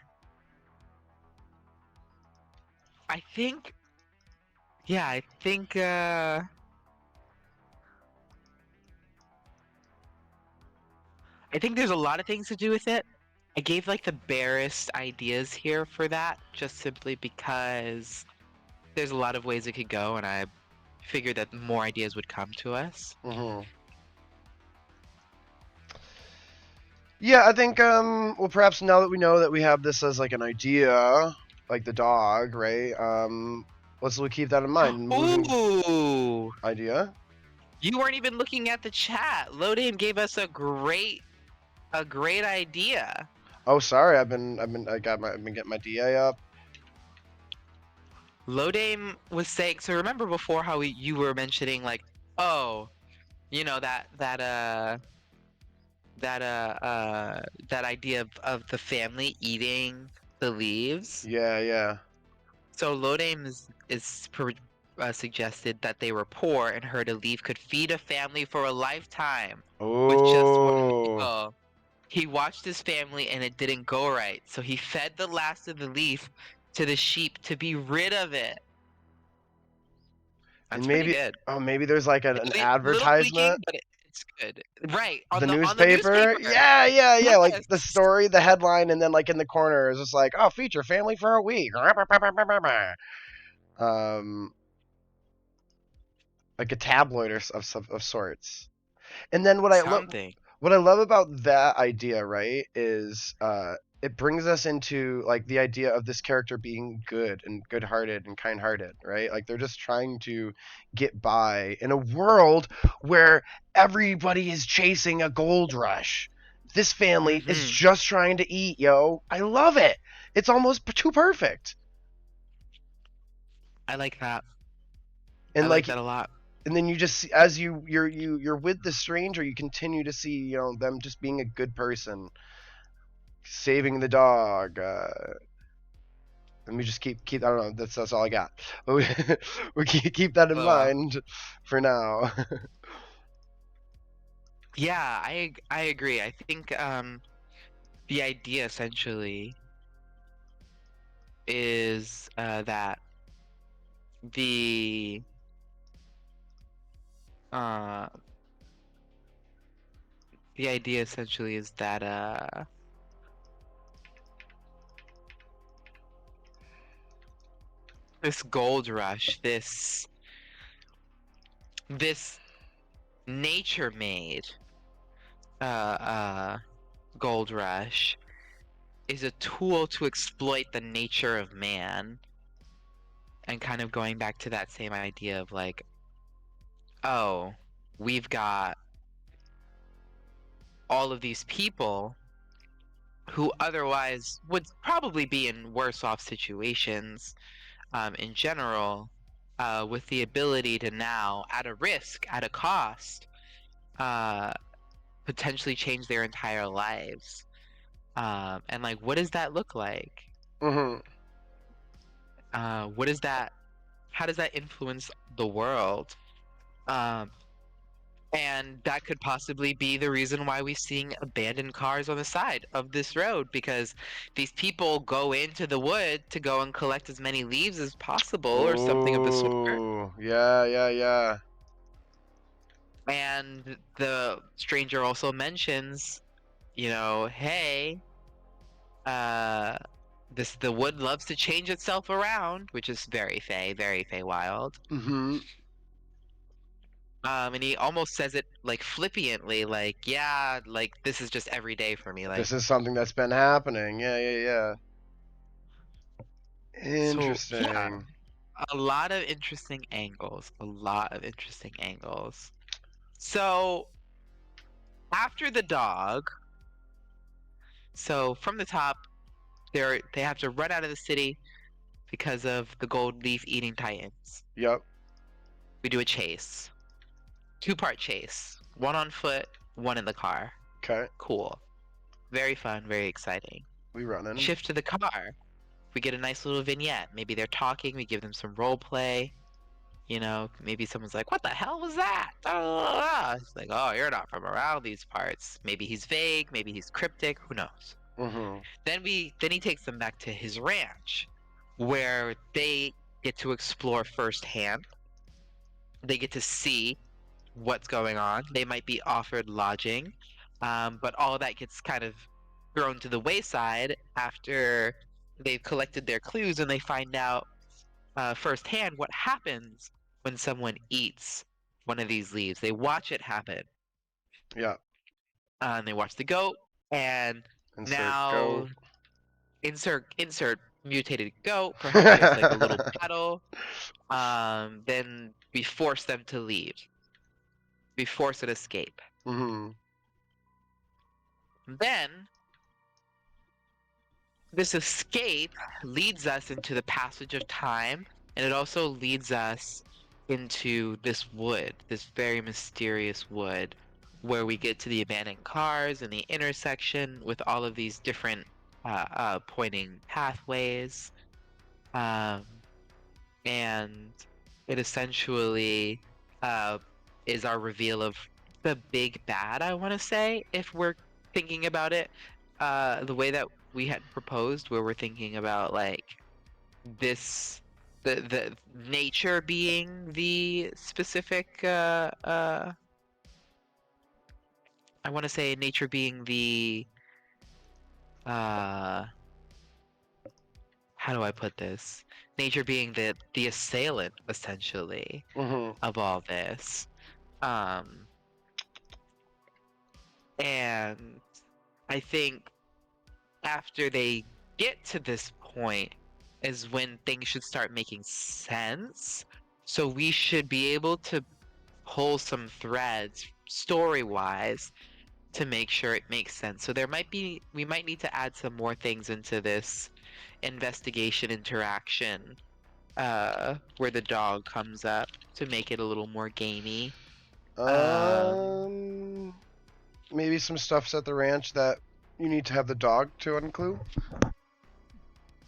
I think, yeah, I think there's a lot of things to do with it. I gave like the barest ideas here for that, just simply because there's a lot of ways it could go, and I figured that more ideas would come to us. Hmm. Yeah, I think well perhaps now that we know that we have this as like an idea, like the dog, right? Let's keep that in mind. Moving Ooh, idea. you weren't even looking at the chat. Lodame gave us a great idea. Oh, sorry. I've been getting my DA up. Lodame was saying. So remember before how you were mentioning like, oh, you know that idea of the family eating the leaves. Yeah, yeah. So Lodame suggested that they were poor and heard a leaf could feed a family for a lifetime with just one Oh. meal. He watched his family and it didn't go right, so he fed the last of the leaf to the sheep to be rid of it. And That's pretty maybe good. maybe there's like an Little tweaking, advertisement. but it's good. Right The on the newspaper. newspaper. Yeah, yeah, yeah. Like Yes. the story, the headline, and then like in the corner is just like, oh, feature family for a week. Um, like a tabloid of sorts. And then Something. what I love about that idea, right, is it brings us into like the idea of this character being good and good-hearted and kind-hearted, right? Like they're just trying to get by in a world where everybody is chasing a gold rush. This family is Hmm. just trying to eat, yo. I love it. It's almost too perfect. I like that. I And like like that a lot. and then you just as you're with the stranger, you continue to see, them just being a good person, saving the dog. Let me just keep. I don't know. That's all I got. We keep that in Oh well. mind for now. Yeah, I agree. I think the idea essentially is that the uh the idea essentially is that this gold rush, this nature made uh uh gold rush is a tool to exploit the nature of man, and kind of going back to that same idea of like, oh, we've got all of these people who otherwise would probably be in worse off situations in general, with the ability to now, at a risk, at a cost, uh, potentially change their entire lives. And like, what does that look like? Mhm. What is that? How does that influence the world? Um, and that could possibly be the reason why we're seeing abandoned cars on the side of this road, because these people go into the wood to go and collect as many leaves as possible or something of the sort. Oh, yeah, yeah, yeah. And the stranger also mentions, hey, uh, the wood loves to change itself around, which is very Fey wild. Mhm. And he almost says it like flippantly, like, yeah, like this is just every day for me. Like, This is something that's been happening. Yeah, yeah, yeah. so yeah, Interesting. a lot of interesting angles, a lot of interesting angles. So after the dog, so from the top, they have to run out of the city because of the gold leaf eating titans. Yep. We do a chase, two-part chase, one on foot, one in the car. Okay. Cool, very fun, very exciting. We running. Shift to the car. We get a nice little vignette. Maybe they're talking. We give them some role play. Maybe someone's like, "What the hell was that?" It's like, "Oh, you're not from around these parts." Maybe he's vague. Maybe he's cryptic. Who knows? Mhm. Then he takes them back to his ranch, where they get to explore firsthand. They get to see what's going on. They might be offered lodging, but all of that gets kind of thrown to the wayside after they've collected their clues and they find out firsthand what happens when someone eats one of these leaves. They watch it happen, Yeah. and they watch the goat, and Insert now go. insert mutated goat. Perhaps there's like a little battle. Then we force them to leave. We force an escape. Mhm. Then this escape leads us into the passage of time, and it also leads us into this wood, this very mysterious wood, where we get to the abandoned cars and the intersection with all of these different pointing pathways. Um, and it essentially uh, is our reveal of the big bad, I want to say, if we're thinking about it the way that we had proposed, where we're thinking about like this the nature being the specific I want to say nature being the uh how do I put this? Nature being the assailant essentially Mhm. of all this. Um and I think after they get to this point is when things should start making sense. So we should be able to pull some threads story wise to make sure it makes sense. So we might need to add some more things into this investigation interaction where the dog comes up to make it a little more gamey. Um Um. Maybe some stuff's at the ranch that you need to have the dog to unclude.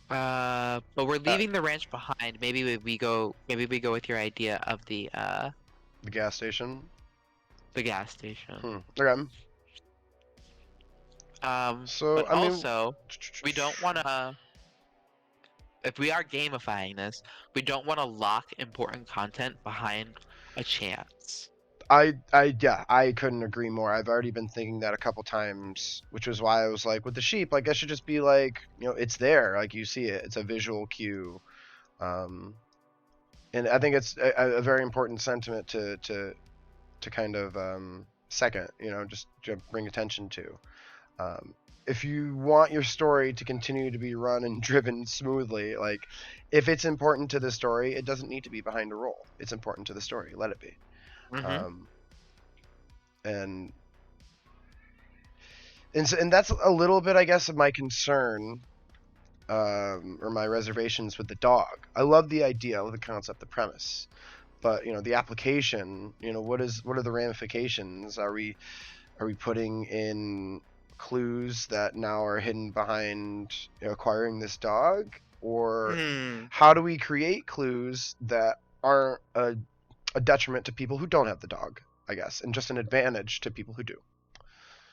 but we're Uh, leaving the ranch behind. Maybe we go with your idea of the gas station. the gas station. Okay. So But I mean, also we don't want to if we are gamifying this, we don't want to lock important content behind a chance. yeah, I couldn't agree more. I've already been thinking that a couple times, which was why I was like, with the sheep, like I should just be like, it's there, like you see it. It's a visual cue. Um, and I think it's a very important sentiment to kind of second, just to bring attention to. Um, if you want your story to continue to be run and driven smoothly, like if it's important to the story, it doesn't need to be behind a roll. It's important to the story. Let it be. Mm-hmm. Um, and and that's a little bit, I guess, of my concern or my reservations with the dog. I love the idea, I love the concept, the premise, but the application. What are the ramifications? Are we putting in clues that now are hidden behind acquiring this dog, or Hmm. how do we create clues that aren't a detriment to people who don't have the dog, I guess, and just an advantage to people who do.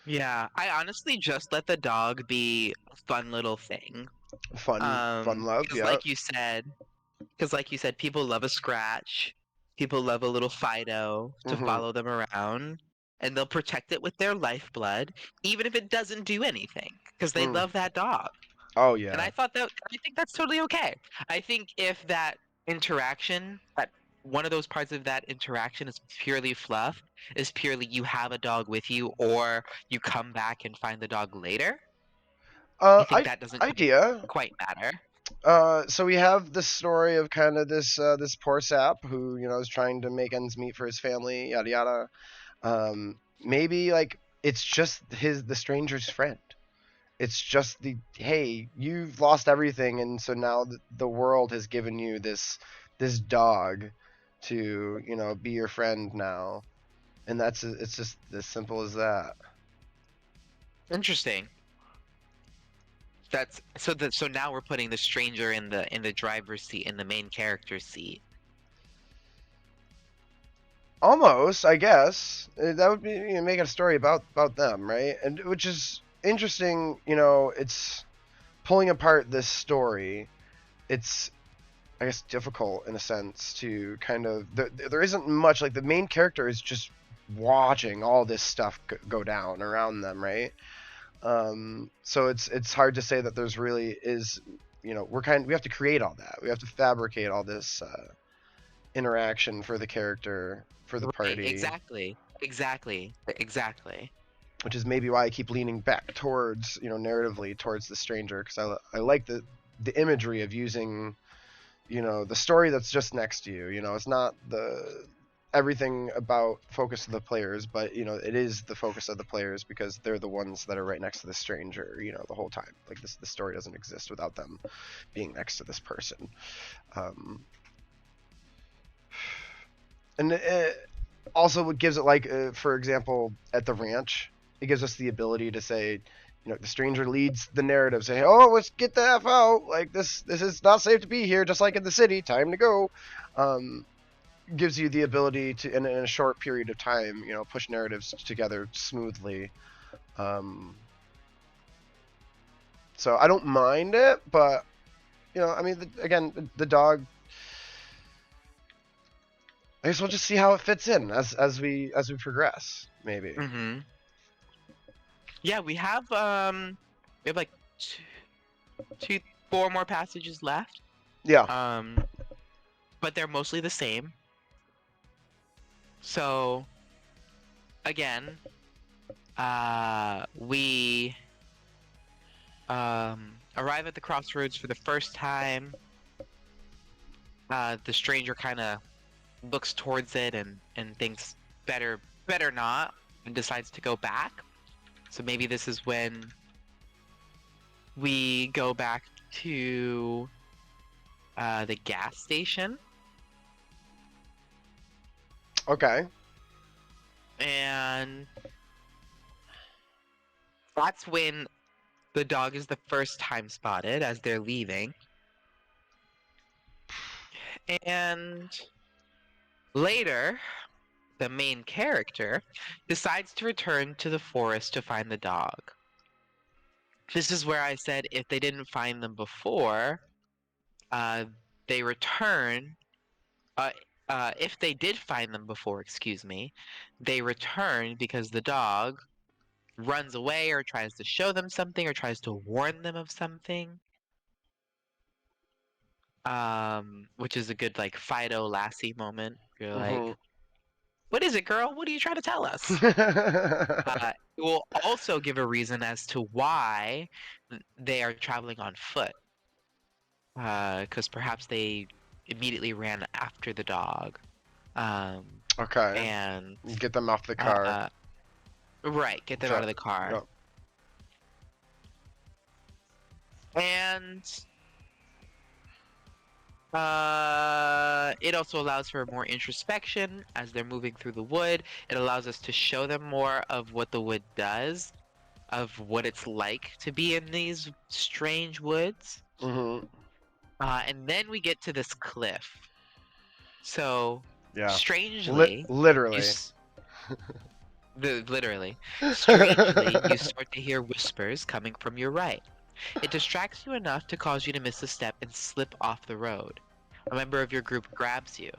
Yeah, I honestly just let the dog be a fun little thing. Fun love, Because yeah. like you said, people love a scratch. People love a little Fido to Hmm. follow them around, and they'll protect it with their lifeblood, even if it doesn't do anything, because they Mm. love that dog. Oh And yeah. I think that's totally okay. I think if that interaction, that one of those parts of that interaction is purely fluff, is purely you have a dog with you, or you come back and find the dog later, I think I that doesn't idea. quite matter. So we have the story of kind of this poor sap who is trying to make ends meet for his family, yada yada. Maybe like it's just the stranger's friend. It's just the hey, you've lost everything, and so now the world has given you this dog to be your friend now, and it's just as simple as that. Interesting. So now we're putting the stranger in the driver's seat, in the main character's seat. Almost, I guess. That would be making a story about them, right? And which is interesting. It's pulling apart this story. It's I guess difficult in a sense to kind of there isn't much like the main character is just watching all this stuff go down around them, right? So it's hard to say that there's really is we have to create all that. We have to fabricate all this interaction for the character for the Right, party, exactly. which is maybe why I keep leaning back towards narratively towards the stranger because I like the imagery of using the story that's just next to you. It's not the everything about focus of the players, but it is the focus of the players because they're the ones that are right next to the stranger the whole time. Like the story doesn't exist without them being next to this person. um, and also it gives it like for example at the ranch it gives us the ability to say the stranger leads the narrative saying, oh, let's get the f out, like this is not safe to be here, just like in the city, time to go. um, Gives you the ability to in a short period of time push narratives together smoothly. um, so I don't mind it, but I mean again the dog, I guess we'll just see how it fits in as we progress maybe. Mm-hmm. Yeah, we have like two, two, four more passages left. Yeah. Um, but they're mostly the same. So again, we arrive at the crossroads for the first time. The stranger kind of looks towards it and thinks better not, and decides to go back. So maybe this is when we go back to the gas station, Okay. and that's when the dog is the first time spotted as they're leaving. And later, the main character decides to return to the forest to find the dog. This is where I said if they didn't find them before, uh, they return. Uh, if they did find them before, excuse me, they return because the dog runs away or tries to show them something or tries to warn them of something. Which is a good like Fido Lassie moment. You're like, Hmm. "What is it, girl? What are you trying to tell us?" It will also give a reason as to why they are traveling on foot. Because perhaps they immediately ran after the dog. Um, Okay. and Get them off the car. uh, right, get them out of the car. Yep. And it also allows for more introspection as they're moving through the wood. It allows us to show them more of what the wood does. of what it's like to be in these strange woods. Mm-hmm. And then we get to this cliff. So, Yeah. strangely, you Literally. s- literally, strangely, you start to hear whispers coming from your right. It distracts you enough to cause you to miss a step and slip off the road. A member of your group grabs you.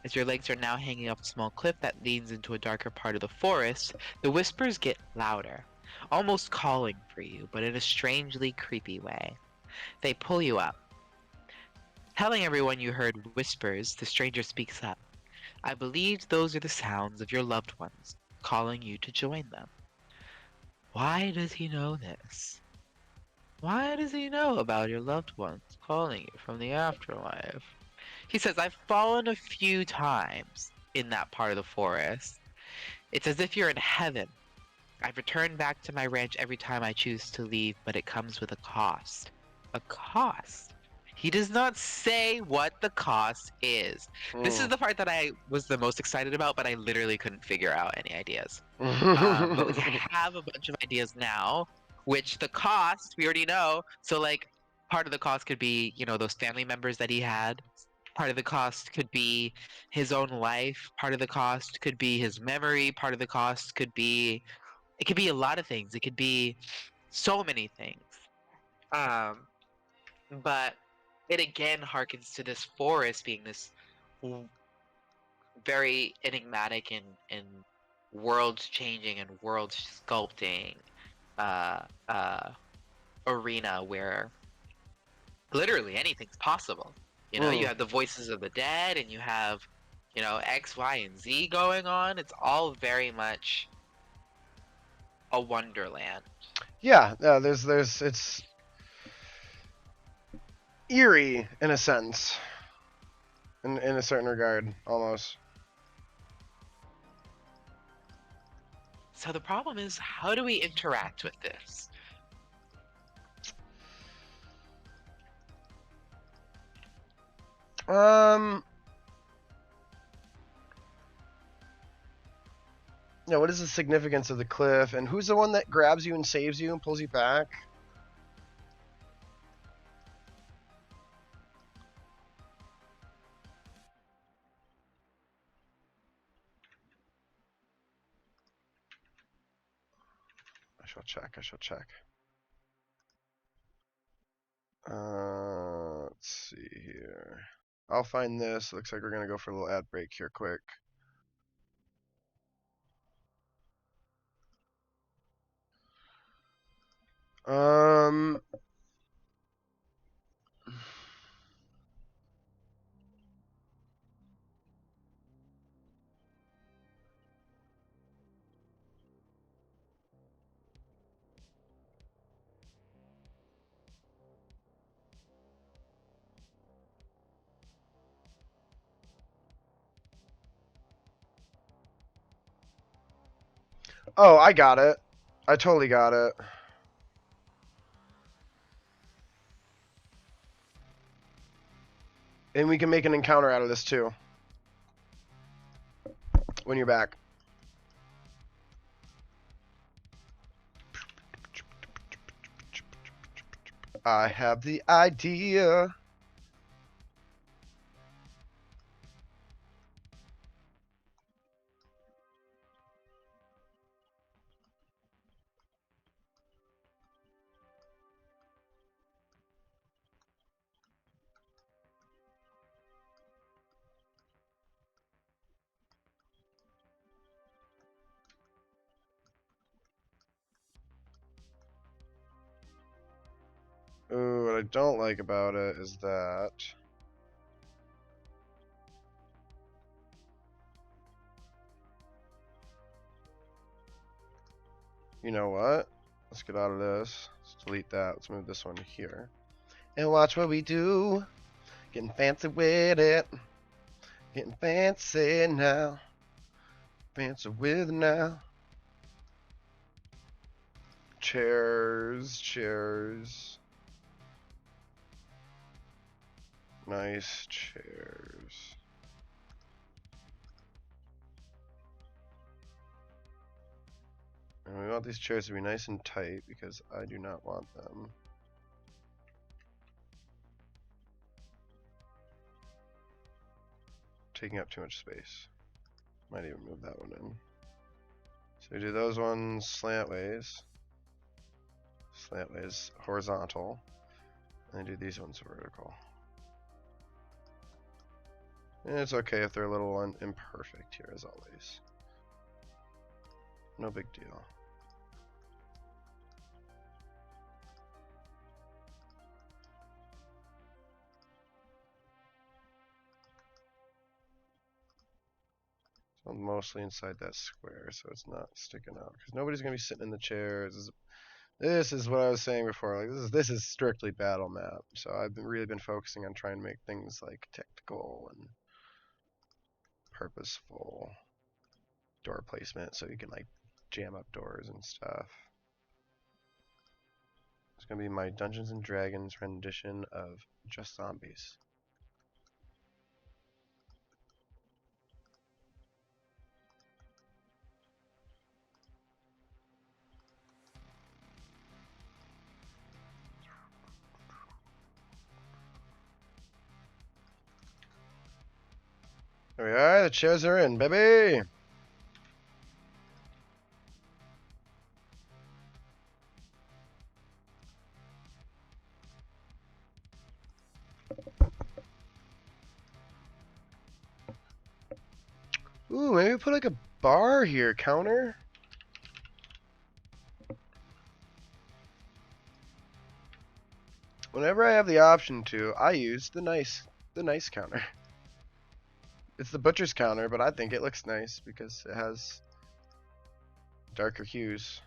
As your legs are now hanging off a small cliff that leads into a darker part of the forest, the whispers get louder, almost calling for you, but in a strangely creepy way. They pull you up. Telling everyone you heard whispers, the stranger speaks up. I believe those are the sounds of your loved ones, calling you to join them. Why does he know this? Why does he know about your loved ones calling you from the afterlife? He says, I've fallen a few times in that part of the forest. It's as if you're in heaven. I've returned back to my ranch every time I choose to leave, but it comes with a cost. A cost? He does not say what the cost is. This is Mm. the part that I was the most excited about, but I literally couldn't figure out any ideas. But we have a bunch of ideas now, which the cost we already know. So like part of the cost could be, those family members that he had. Part of the cost could be his own life. Part of the cost could be his memory. Part of the cost could be it could be a lot of things. It could be so many things. Um, but it again harkens to this forest being this w- very enigmatic and world changing and world sculpting uh, uh, arena where literally anything's possible. You Mm. have the voices of the dead and you have, X, Y, and Z going on. It's all very much a wonderland. Yeah, yeah, there's it's eerie in a sense, in a certain regard, almost. So the problem is, how do we interact with this? Um, yeah, what is the significance of the cliff, and who's the one that grabs you and saves you and pulls you back? I shall check. I shall check. Let's see here. I'll find this. Looks like we're gonna go for a little ad break here, quick. Um. Oh, I got it. I totally got it. And we can make an encounter out of this too. When you're back. I have the idea. Ooh, what I don't like about it is that. You know what? Let's get out of this. Let's delete that. Let's move this one here. And watch what we do. Getting fancy with it. Getting fancy now. Fancy with it now. Chairs, chairs. Nice chairs. And we want these chairs to be nice and tight because I do not want them taking up too much space. Might even move that one in. So we do those ones slantways, horizontal, and do these ones vertical. And it's okay if they're a little imperfect here, as always. No big deal. So I'm mostly inside that square, so it's not sticking out. Because nobody's gonna be sitting in the chairs. This is what I was saying before. Like this is strictly battle map. So I've really been focusing on trying to make things like technical and purposeful door placement, so you can like jam up doors and stuff. It's gonna be my Dungeons and Dragons rendition of Just Zombies. There we are, the chairs are in, baby! Ooh, maybe put like a bar here, counter? Whenever I have the option to, I use the nice counter. It's the butcher's counter, but I think it looks nice because it has darker hues.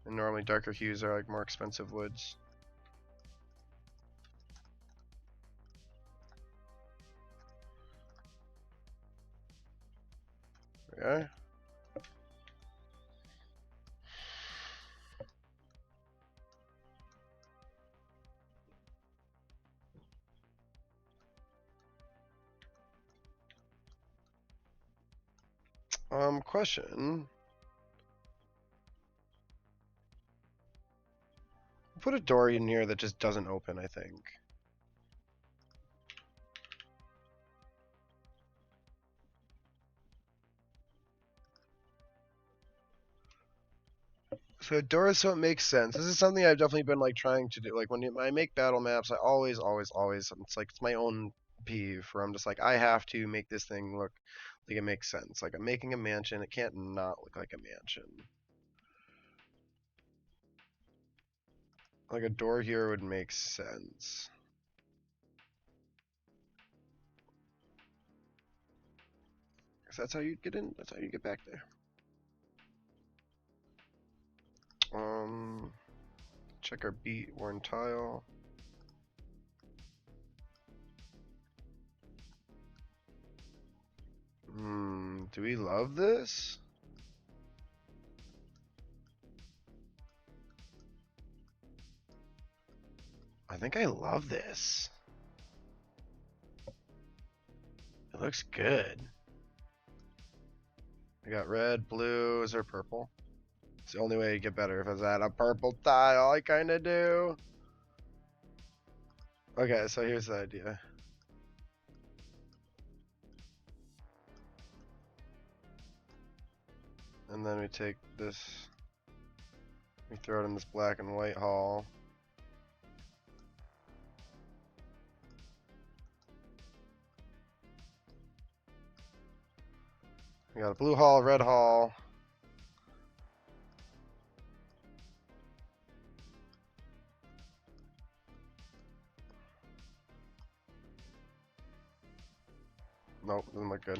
And normally darker hues are like more expensive woods. Yeah. Question. Put a door in here that just doesn't open, I think. So doors, so it makes sense. This is something I've definitely been like trying to do. Like when I make battle maps, I always, it's like it's my own peeve where I'm just like, I have to make this thing look like it makes sense. Like I'm making a mansion, it can't not look like a mansion. Like a door here would make sense. Cause that's how you get in. That's how you get back there. Check our beat worn tile. Do we love this? I think I love this. It looks good. I got red, blue. Is there purple? It's the only way to get better if it's at a purple tile. I kind of do. Okay, so here's the idea. And then we take this, we throw it in this black and white hall. We got a blue hall, red hall. Nope, doesn't look good.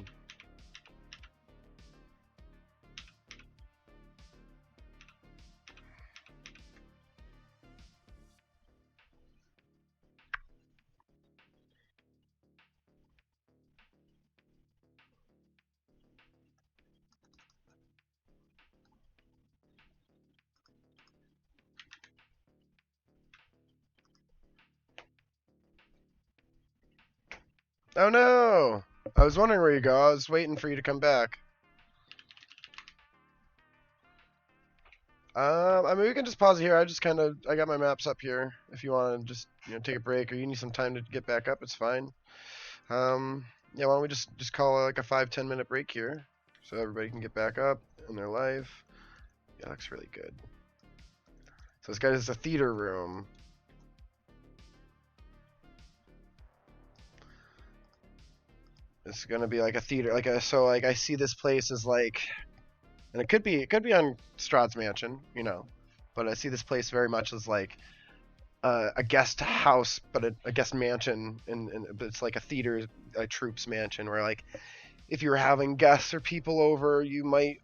Oh no! I was wondering where you go. I was waiting for you to come back. I mean, we can just pause it here. I got my maps up here. If you want to just take a break or you need some time to get back up, it's fine. Yeah, why don't we just call it like a 5-10 minute break here, so everybody can get back up in their life. Yeah, looks really good. So this guy is a theater room. It's gonna be like a theater, like I see this place as like, and it could be on Strahd's mansion, but I see this place very much as like a guest house, but a guest mansion, but it's like a theater, a troops mansion where like if you're having guests or people over, you might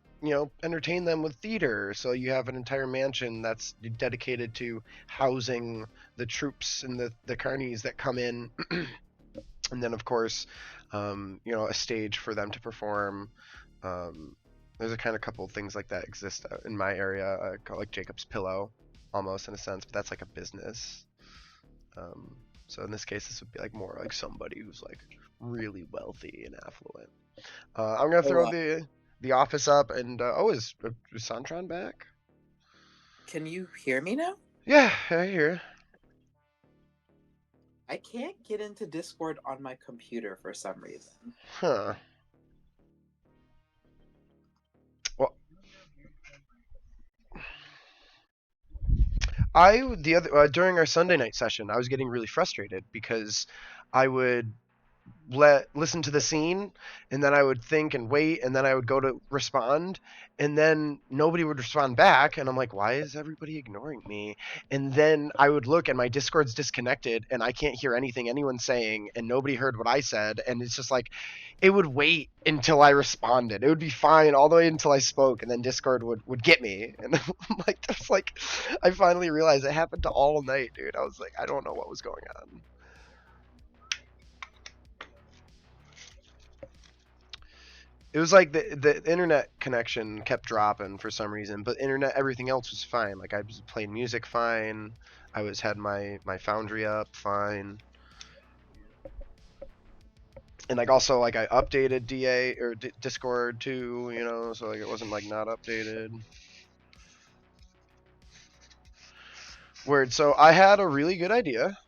entertain them with theater. So you have an entire mansion that's dedicated to housing the troops and the carnies that come in, and then of course, a stage for them to perform. There's a kind of couple of things like that exist in my area, called like Jacob's Pillow, almost in a sense, but that's like a business. So in this case, this would be like more like somebody who's like really wealthy and affluent. I'm gonna throw the office up, and is Santron back? Can you hear me now? Yeah, I hear. I can't get into Discord on my computer for some reason. Huh. Well, during our Sunday night session, I was getting really frustrated because I would listen to the scene, and then I would think and wait, and then I would go to respond, and then nobody would respond back, and I'm like, why is everybody ignoring me? And then I would look and my Discord's disconnected and I can't hear anything anyone's saying, and nobody heard what I said, and it's just like it would wait until I responded. It would be fine all the way until I spoke, and then Discord would get me. And I'm like, that's like, I finally realized it happened to all night, dude. I was like, I don't know what was going on. It was like the internet connection kept dropping for some reason, but everything else was fine. Like I was playing music fine. Had my Foundry up fine. And like also like I updated Discord too, so like it wasn't like not updated. Weird. So I had a really good idea.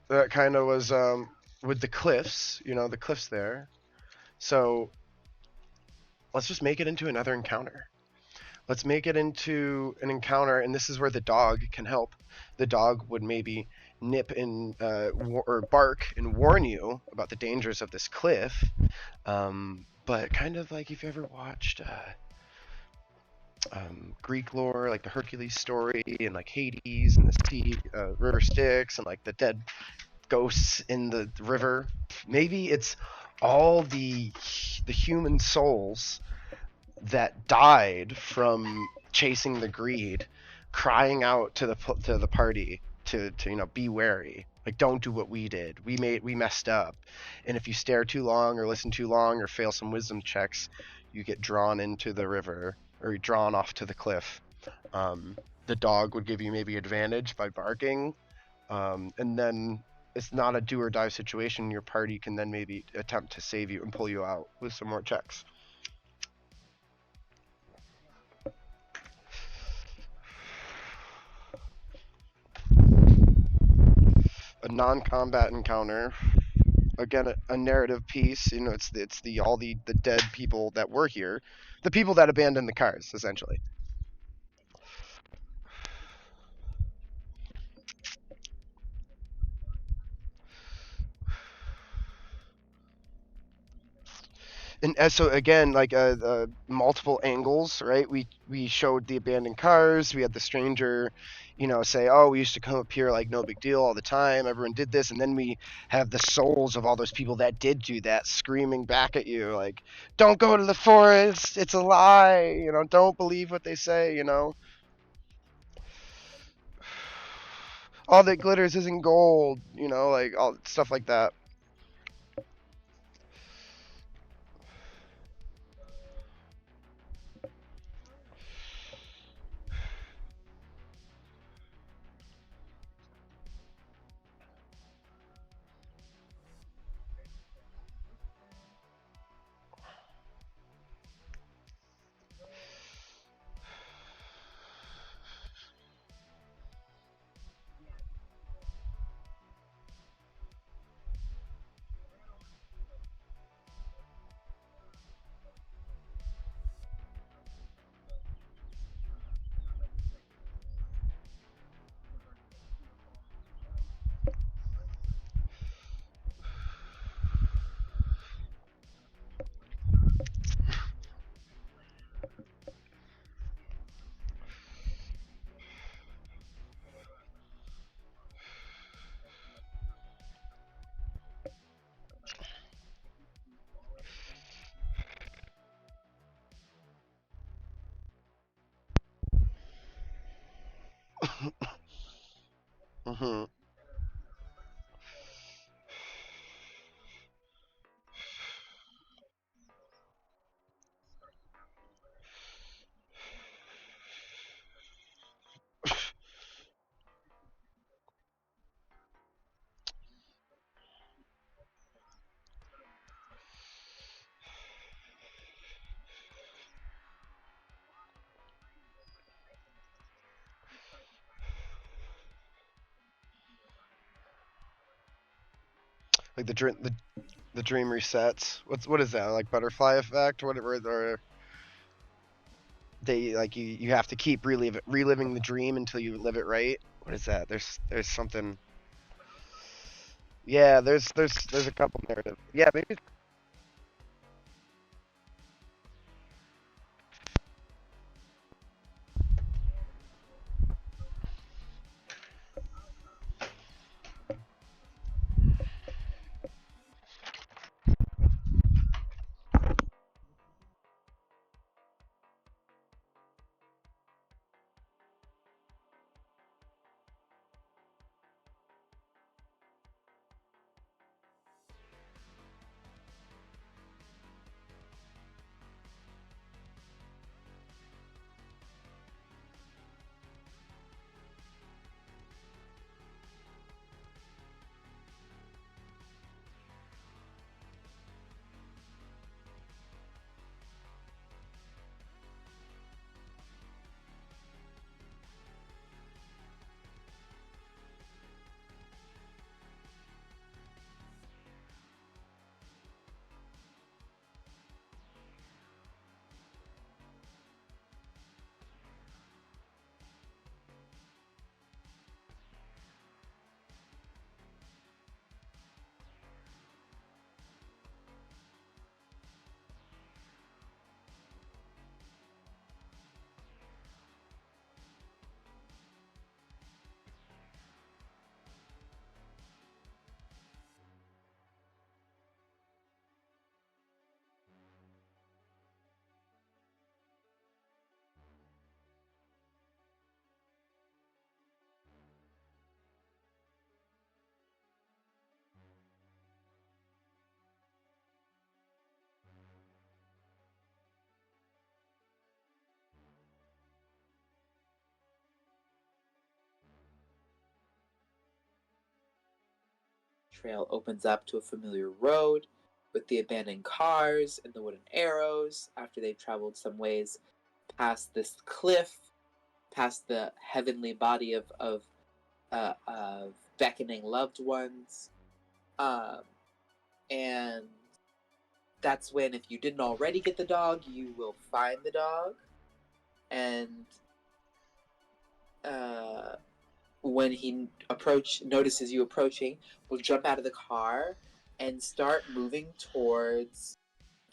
That kind of was with the cliffs, the cliffs there. So let's just make it into another encounter. Let's make it into an encounter, and this is where the dog can help. The dog would maybe nip and or bark and warn you about the dangers of this cliff. But kind of like if you ever watched Greek lore, like the Hercules story, and like Hades and the sea river Styx, and like the dead ghosts in the river. Maybe it's all the human souls that died from chasing the greed, crying out to the party to be wary. Like, don't do what we did. We messed up. And if you stare too long or listen too long or fail some wisdom checks, you get drawn into the river or you're drawn off to the cliff. The dog would give you maybe advantage by barking, and then it's not a do or die situation. Your party can then maybe attempt to save you and pull you out with some more checks. A non-combat encounter. Again, a narrative piece. It's the all the dead people that were here, the people that abandoned the cars, essentially. And so again, like multiple angles, right? We showed the abandoned cars. We had the stranger, say, "Oh, we used to come up here like no big deal all the time. Everyone did this," and then we have the souls of all those people that did do that screaming back at you, like, "Don't go to the forest. It's a lie. Don't believe what they say. All that glitters isn't gold. Like all stuff like that." Hmm. Like the dream resets. What is that? Like butterfly effect? Whatever. Or they like you have to keep reliving the dream until you live it right. What is that? There's something. Yeah, there's a couple narrative. Yeah, maybe. Trail opens up to a familiar road with the abandoned cars and the wooden arrows after they've traveled some ways past this cliff, past the heavenly body of beckoning loved ones. Um, and that's when, if you didn't already get the dog, you will find the dog. And when he notices you approaching, will jump out of the car and start moving towards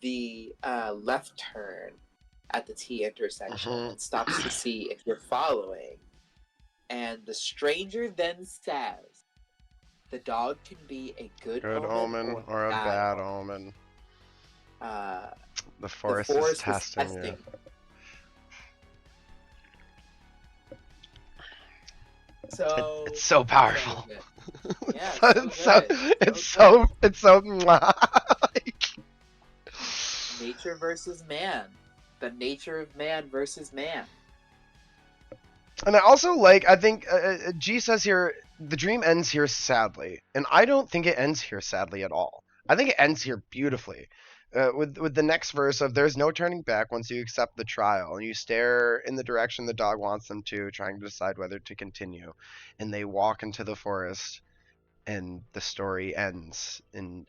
the left turn at the T intersection Hmm. and stops to see if you're following. And the stranger then says, the dog can be a good Good omen omen or or a bad bad omen. omen. Uh, The the forest is forest was testing you. testing. So It's so powerful. good. Yeah, it's so It's so good. it's So so it's so like, nature versus man. The nature of man versus man. and I also like I think G says here the dream ends here sadly, and I don't think it ends here sadly at all. I think it ends here beautifully. With the next verse of there's no turning back once you accept the trial and you stare in the direction the dog wants them to, trying to decide whether to continue, and they walk into the forest and the story ends and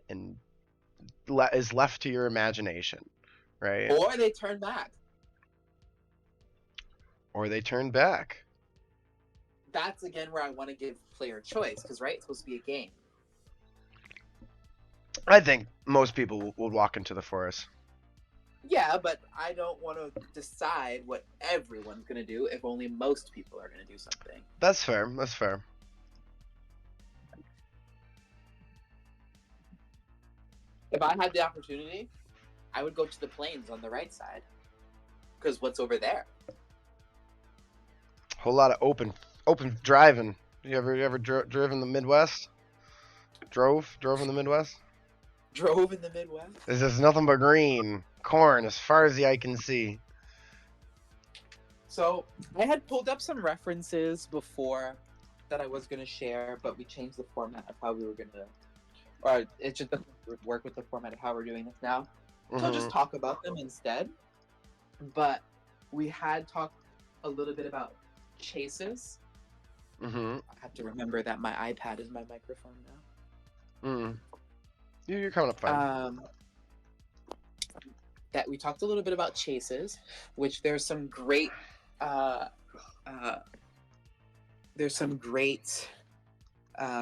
is left to your imagination, right? Or they turn back. Or they turn back. That's again where I want to give player choice, because right, it's supposed to be a game. I think most people would walk into the forest. Yeah, but I don't want to decide what everyone's gonna do if only most people are gonna do something. That's fair. That's fair. If I had the opportunity, I would go to the plains on the right side. Because what's over there? Whole lot of open Open driving. You ever driven the Midwest? Drove in the Midwest? Drove in the Midwest. There's just nothing but green, corn as far as the eye can see. So I had pulled up some references before that I was gonna share, but we changed the format of how we were gonna, or it just doesn't work with the format of how we're doing this now. So I'll just talk about them instead. But we had talked a little bit about chases. Mm-hmm. I have to remember that my iPad is my microphone now. Mm. You're coming up fine. That we talked a little bit about chases, which there's some great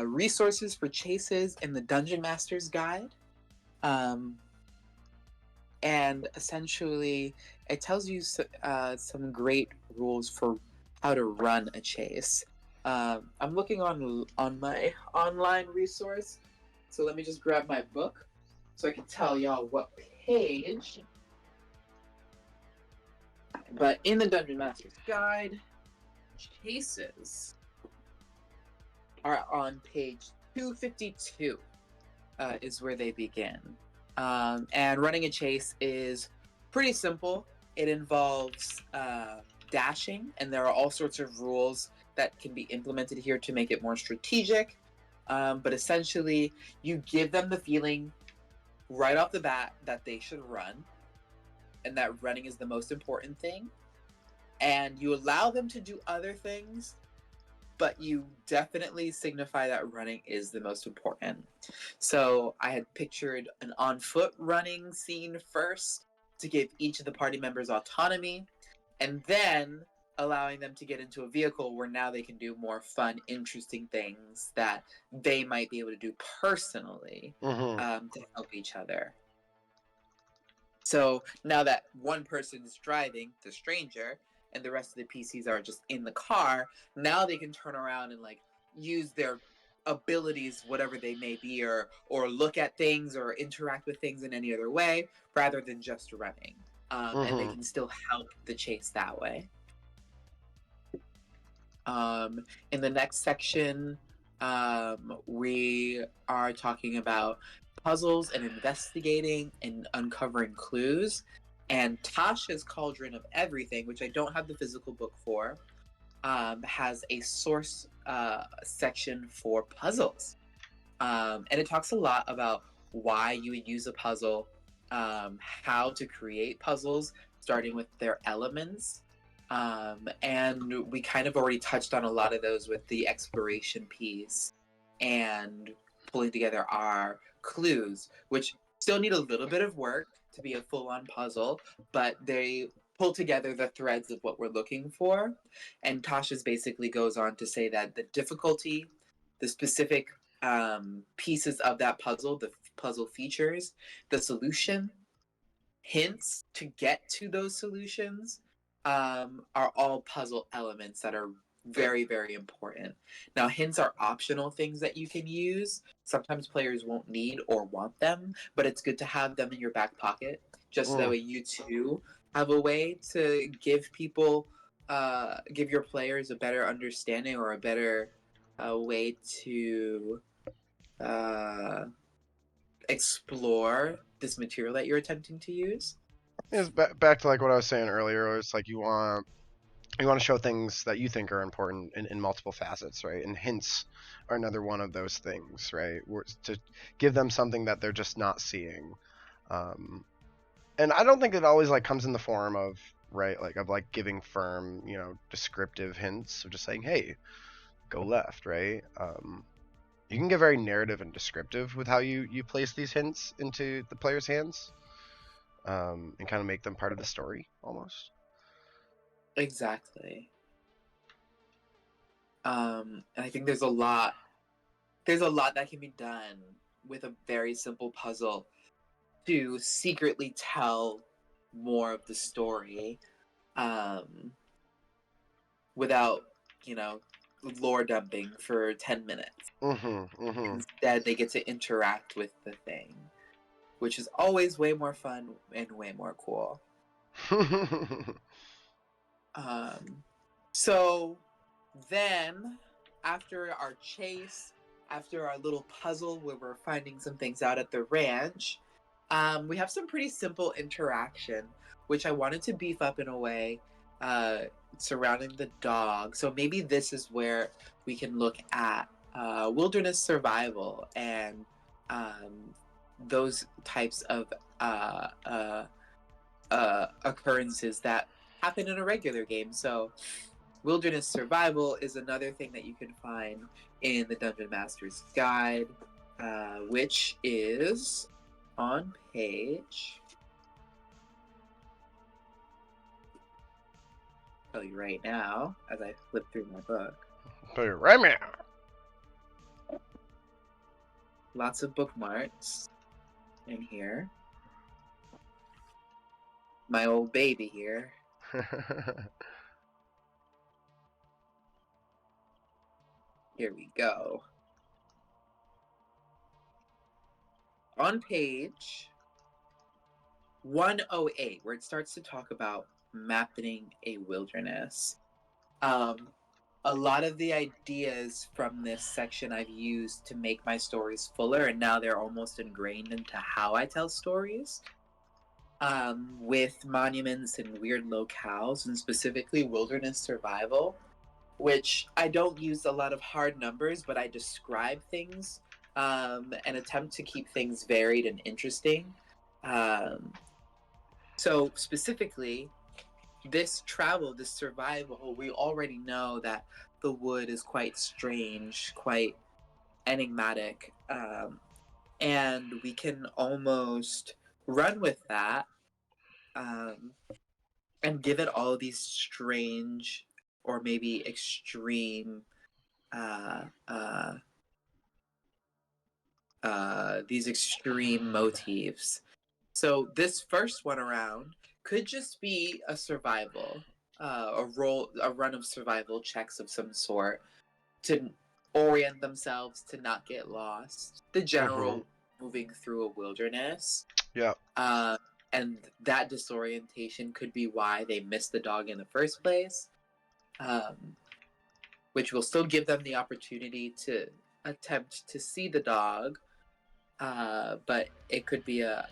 resources for chases in the Dungeon Master's Guide. And essentially, it tells you some great rules for how to run a chase. I'm looking on my online resource, so let me just grab my book so I can tell y'all what page. But in the Dungeon Master's Guide, chases are on page 252 is where they begin. And running a chase is pretty simple. It involves dashing, and there are all sorts of rules that can be implemented here to make it more strategic. But essentially, you give them the feeling right off the bat that they should run, and that running is the most important thing. And you allow them to do other things, but you definitely signify that running is the most important. So I had pictured an on foot running scene first to give each of the party members autonomy, and then allowing them to get into a vehicle where now they can do more fun, interesting things that they might be able to do personally to help each other. So now that one person is driving, the stranger, and the rest of the PCs are just in the car, now they can turn around and like use their abilities, whatever they may be, or look at things or interact with things in any other way, rather than just running. And they can still help the chase that way. In the next section, we are talking about puzzles and investigating and uncovering clues. And Tasha's Cauldron of Everything, which I don't have the physical book for, has a source section for puzzles. And it talks a lot about why you would use a puzzle, how to create puzzles, starting with their elements. And we kind of already touched on a lot of those with the exploration piece and pulling together our clues, which still need a little bit of work to be a full-on puzzle, but they pull together the threads of what we're looking for. And Tasha's basically goes on to say that the difficulty, the specific pieces of that puzzle, the puzzle features, the solution, hints to get to those solutions, are all puzzle elements that are very, very important. Now, hints are optional things that you can use. Sometimes players won't need or want them, but it's good to have them in your back pocket, just so that way you too have a way to give people, give your players a better understanding or a better way to explore this material that you're attempting to use. It's back to like what I was saying earlier. It's like you want to show things that you think are important in multiple facets, right? And hints are another one of those things, right? To give them something that they're just not seeing. And I don't think it always like comes in the form of of giving firm, descriptive hints of just saying, hey, go left, right? You can get very narrative and descriptive with how you place these hints into the player's hands, and kind of make them part of the story almost. Exactly. And I think there's a lot that can be done with a very simple puzzle to secretly tell more of the story, without, lore dumping for 10 minutes. Instead, they get to interact with the thing, which is always way more fun and way more cool. So Then, after our chase, after our little puzzle where we're finding some things out at the ranch, we have some pretty simple interaction, which I wanted to beef up in a way uh, surrounding the dog. So maybe this is where we can look at wilderness survival and those types of uh, uh, occurrences that happen in a regular game. So wilderness survival is another thing that you can find in the Dungeon Master's Guide, which is on page. I'll tell you right now as I flip through my book. Put it right now. Lots of bookmarks in here. My old baby here. Here we go. On page 108, where it starts to talk about mapping a wilderness. A lot of the ideas from this section I've used to make my stories fuller, and now they're almost ingrained into how I tell stories. With monuments and weird locales, and specifically wilderness survival, which I don't use a lot of hard numbers, but I describe things and attempt to keep things varied and interesting. So specifically, this travel, this survival, we already know that the wood is quite strange, quite enigmatic, and we can almost run with that and give it all these strange or maybe extreme uh, uh, these extreme motifs. So this first one around could just be a survival, a run of survival checks of some sort to orient themselves to not get lost. The general moving through a wilderness. Yeah. And that disorientation could be why they missed the dog in the first place, which will still give them the opportunity to attempt to see the dog, but it could be a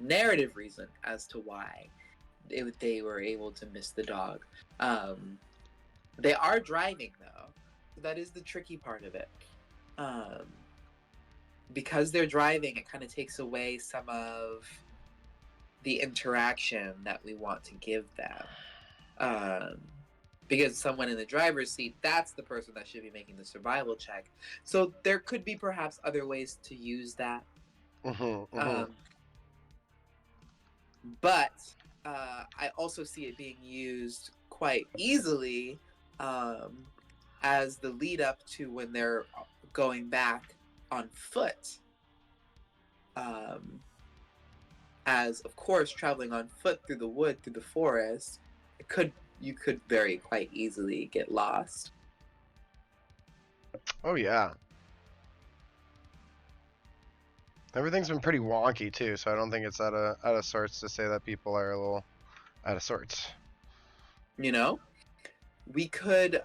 narrative reason as to why they were able to miss the dog. They are driving, though. That is the tricky part of it. Because they're driving, it kind of takes away some of the interaction that we want to give them. Because someone in the driver's seat, that's the person that should be making the survival check. So there could be perhaps other ways to use that. But I also see it being used quite easily as the lead up to when they're going back on foot. As of course, traveling on foot through the wood, through the forest, you could very quite easily get lost. Oh yeah. Everything's been pretty wonky too, so I don't think it's out of sorts to say that people are a little out of sorts. You know, we could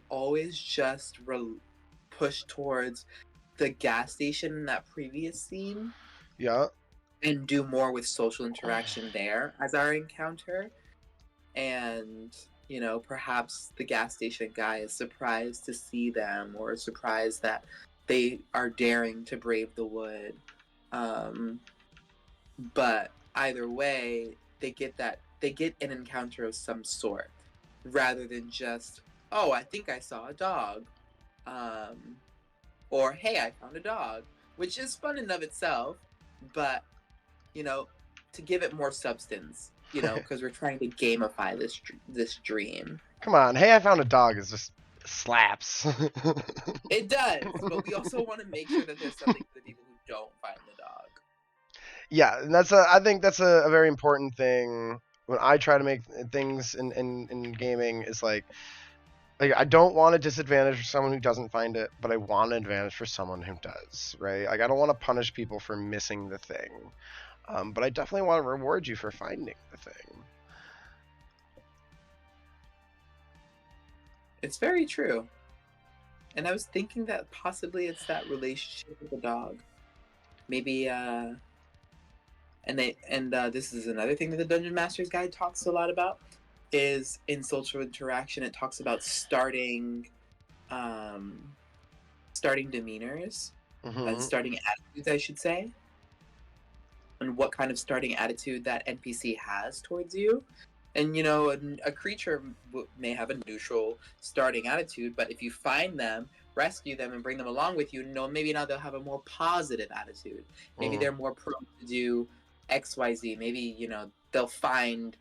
always just push towards the gas station in that previous scene. Yeah. And do more with social interaction there as our encounter. And, you know, perhaps the gas station guy is surprised to see them or surprised that they are daring to brave the wood. But either way, they get an encounter of some sort rather than just, oh, I think I saw a dog. Or, hey, I found a dog, which is fun in of itself, but you know, to give it more substance, you know, because we're trying to gamify this dream. Come on, hey, I found a dog is just slaps. It does, but we also want to make sure that there's something for the people who don't find the dog. Yeah, and I think that's a very important thing when I try to make things in gaming is like I don't want a disadvantage for someone who doesn't find it, but I want an advantage for someone who does, right? Like I don't want to punish people for missing the thing. But I definitely want to reward you for finding the thing. It's very true. And I was thinking that possibly it's that relationship with the dog. Maybe this is another thing that the Dungeon Master's Guide talks a lot about is in social interaction. It talks about starting demeanors and starting attitudes, I should say, and what kind of starting attitude that NPC has towards you. And you know, a creature may have a neutral starting attitude, but if you find them, rescue them, and bring them along with you, maybe now they'll have a more positive attitude. Maybe they're more prone to do XYZ. Maybe, you know, they'll find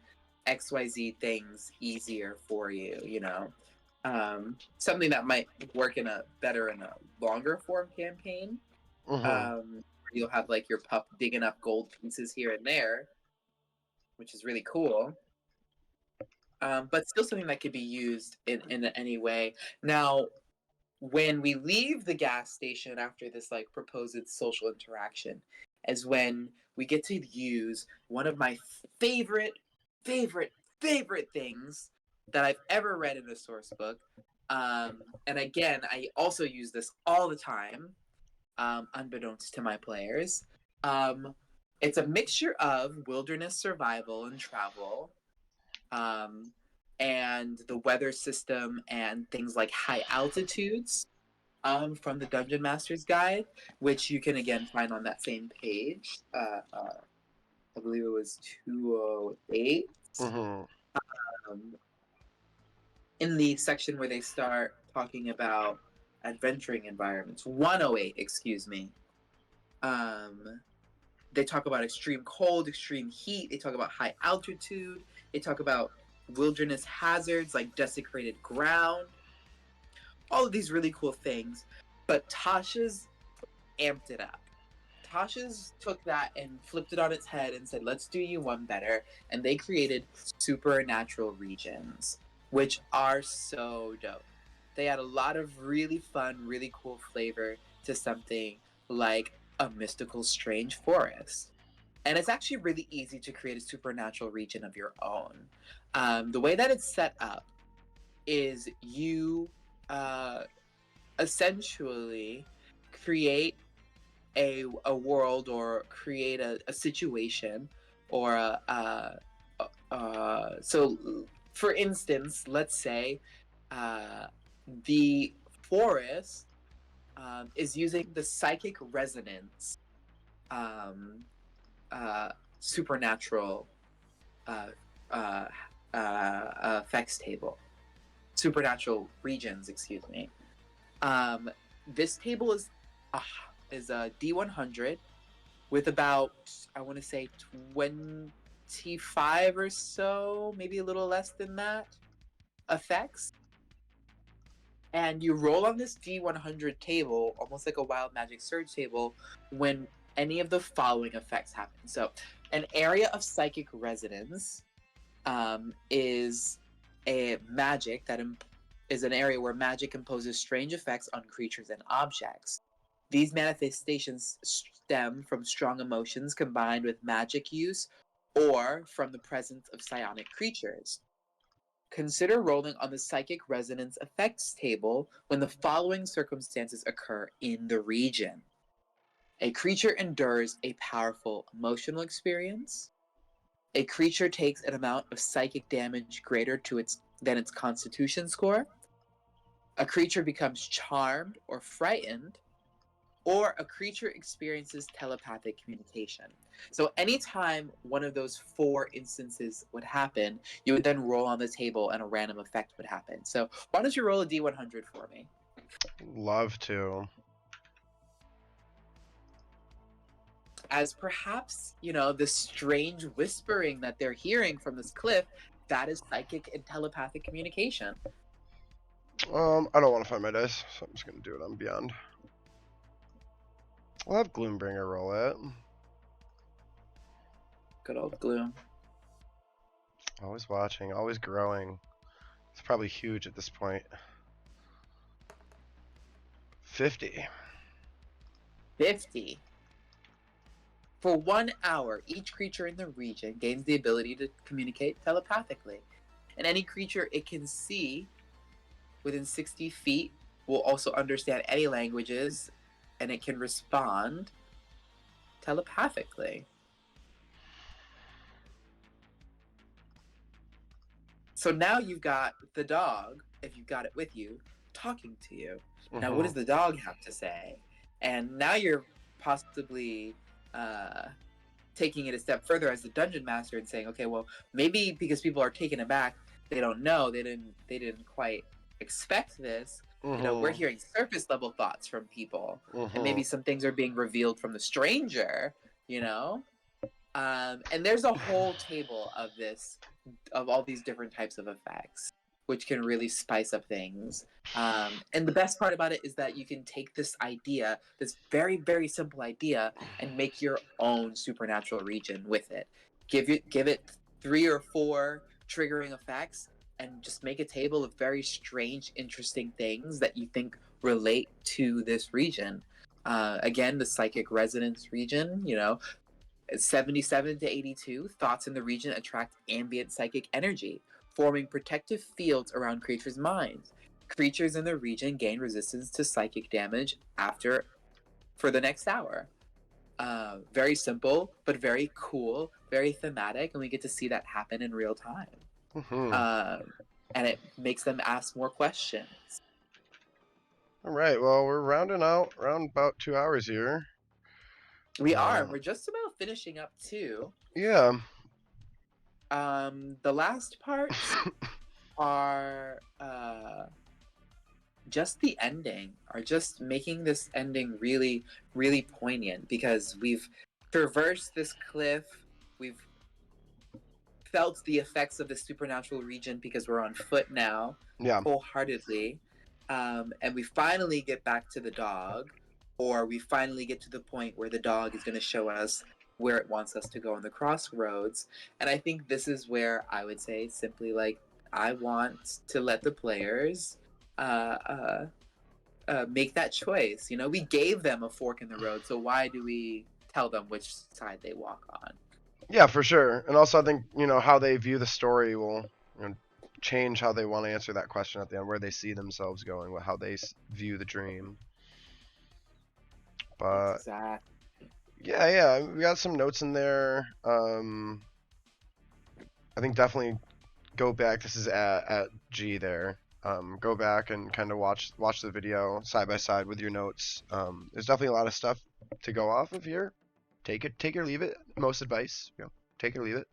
XYZ things easier for you, you know. Something that might work better in a longer form campaign. You'll have like your pup digging up gold pieces here and there, which is really cool. But still something that could be used in any way. Now, when we leave the gas station after this like proposed social interaction, is when we get to use one of my favorite things that I've ever read in a source book. And again, I also use this all the time, unbeknownst to my players. It's a mixture of wilderness survival and travel, and the weather system and things like high altitudes, from the Dungeon Master's Guide, which you can again find on that same page. I believe it was 208. In the section where they start talking about adventuring environments, 108, excuse me. They talk about extreme cold, extreme heat. They talk about high altitude. They talk about wilderness hazards like desecrated ground. All of these really cool things. But Tasha's amped it up. Tasha's took that and flipped it on its head and said, let's do you one better. And they created supernatural regions, which are so dope. They add a lot of really fun, really cool flavor to something like a mystical, strange forest. And it's actually really easy to create a supernatural region of your own. The way that it's set up is you essentially create a world or create a situation or so for instance, let's say the forest is using the psychic resonance supernatural effects table, supernatural regions, excuse me. This table is a D100 with about, I want to say 25 or so, maybe a little less than that, effects. And you roll on this D100 table, almost like a wild magic surge table, when any of the following effects happen. So, an area of psychic resonance is a magic that is an area where magic imposes strange effects on creatures and objects. These manifestations stem from strong emotions combined with magic use or from the presence of psionic creatures. Consider rolling on the psychic resonance effects table when the following circumstances occur in the region. A creature endures a powerful emotional experience. A creature takes an amount of psychic damage greater than its constitution score. A creature becomes charmed or frightened. Or a creature experiences telepathic communication. So anytime one of those four instances would happen, you would then roll on the table and a random effect would happen. So why don't you roll a D100 for me? Love to. As perhaps, you know, the strange whispering that they're hearing from this cliff, that is psychic and telepathic communication. I don't want to find my dice, so I'm just going to do it on Beyond. I'll have Gloombringer roll it. Good old Gloom. Always watching, always growing. It's probably huge at this point. 50. 50. For 1 hour, each creature in the region gains the ability to communicate telepathically. And any creature it can see within 60 feet will also understand any languages, and it can respond telepathically. So now you've got the dog, if you've got it with you, talking to you. Now, what does the dog have to say? And now you're possibly taking it a step further as the dungeon master and saying, okay, well, maybe because people are taken aback, they don't know, they didn't quite expect this. You know, we're hearing surface level thoughts from people, and maybe some things are being revealed from the stranger. You know, and there's a whole table of this, of all these different types of effects, which can really spice up things. And the best part about it is that you can take this idea, this very, very simple idea, and make your own supernatural region with it. Give it 3 or 4 triggering effects, and just make a table of very strange, interesting things that you think relate to this region. Again, the psychic resonance region, you know, 77 to 82, thoughts in the region attract ambient psychic energy, forming protective fields around creatures' minds. Creatures in the region gain resistance to psychic damage for the next hour. Very simple, but very cool, very thematic, and we get to see that happen in real time. And it makes them ask more questions. All right, well, we're rounding out around about 2 hours here. We are. We're just about finishing up too. Yeah. The last parts are just the ending, are just making this ending really, really poignant, because we've traversed this cliff, we've felt the effects of the supernatural region because we're on foot now, wholeheartedly, and we finally get back to the dog, or we finally get to the point where the dog is going to show us where it wants us to go on the crossroads. And I think this is where I would say simply, like, I want to let the players make that choice. You know, we gave them a fork in the road, so why do we tell them which side they walk on? Yeah, for sure. And also, I think, you know, how they view the story will, you know, change how they want to answer that question at the end, where they see themselves going, how they view the dream. But exactly. Yeah, we got some notes in there. I think definitely go back. This is at G there. Go back and kind of watch the video side by side with your notes. There's definitely a lot of stuff to go off of here. Take it or leave it. Most advice, you know, take it or leave it.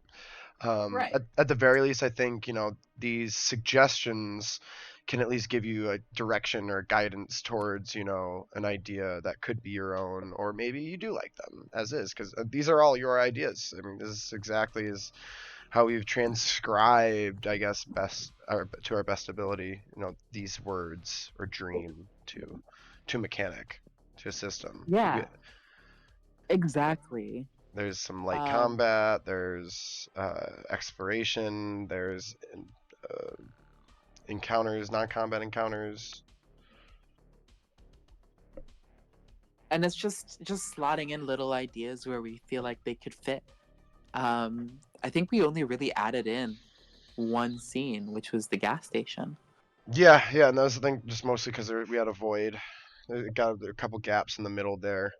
Right. At the very least, I think, you know, these suggestions can at least give you a direction or guidance towards, you know, an idea that could be your own, or maybe you do like them as is, because these are all your ideas. I mean, this is exactly as how we've transcribed, I guess, to our best ability, you know, these words, or dream to mechanic, to a system. Yeah. Exactly. There's some light combat, there's exploration, there's encounters, non-combat encounters. And it's just slotting in little ideas where we feel like they could fit. I think we only really added in one scene, which was the gas station. Yeah, and that was the thing, just mostly because we had a void. There got a couple gaps in the middle there,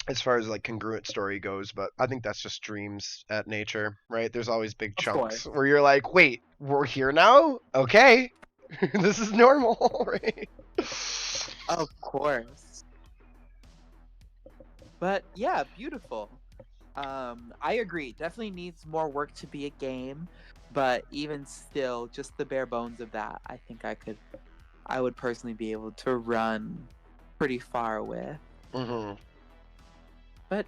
as far as like congruent story goes, but I think that's just dreams at nature, right? There's always big chunks where you're like, wait, we're here now? Okay. This is normal, right? Of course. But yeah, beautiful. I agree. Definitely needs more work to be a game, but even still, just the bare bones of that, I think I would personally be able to run pretty far with. But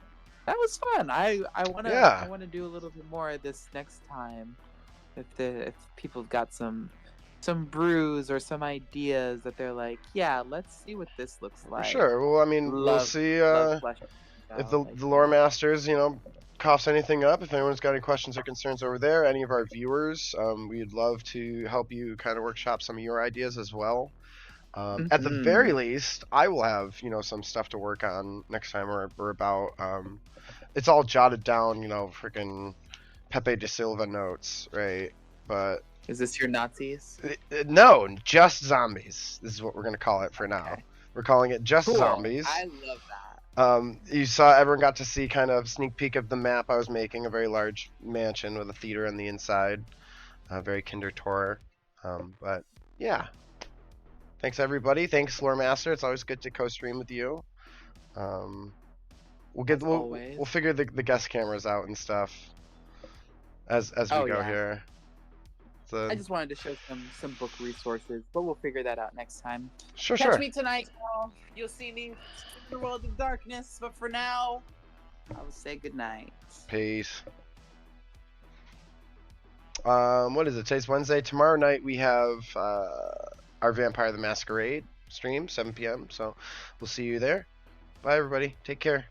that was fun. I wanna do a little bit more of this next time. If people have got some brews or some ideas that they're like, yeah, let's see what this looks like. For sure. Well, I mean, we'll see if the lore masters, you know, coughs anything up. If anyone's got any questions or concerns over there, any of our viewers, we'd love to help you kind of workshop some of your ideas as well. At the very least, I will have, you know, some stuff to work on next time we're about. It's all jotted down, you know, freaking Pepe de Silva notes, right? But Is this your Nazis? No, just zombies. This is what we're gonna call it for now. Okay. We're calling it just Cool. zombies. I love that. You saw everyone got to see kind of sneak peek of the map I was making, a very large mansion with a theater on the inside, very kinder tour. But yeah, thanks everybody. Thanks Lore Master. It's always good to co-stream with you. We'll figure the guest cameras out and stuff as we go here. So, I just wanted to show some book resources, but we'll figure that out next time. sure. Catch me tonight, y'all. You'll see me in the world of darkness, but for now, I will say goodnight. Peace. What is it? Today's Wednesday. Tomorrow night we have our Vampire the Masquerade stream, 7 p.m. So we'll see you there. Bye, everybody. Take care.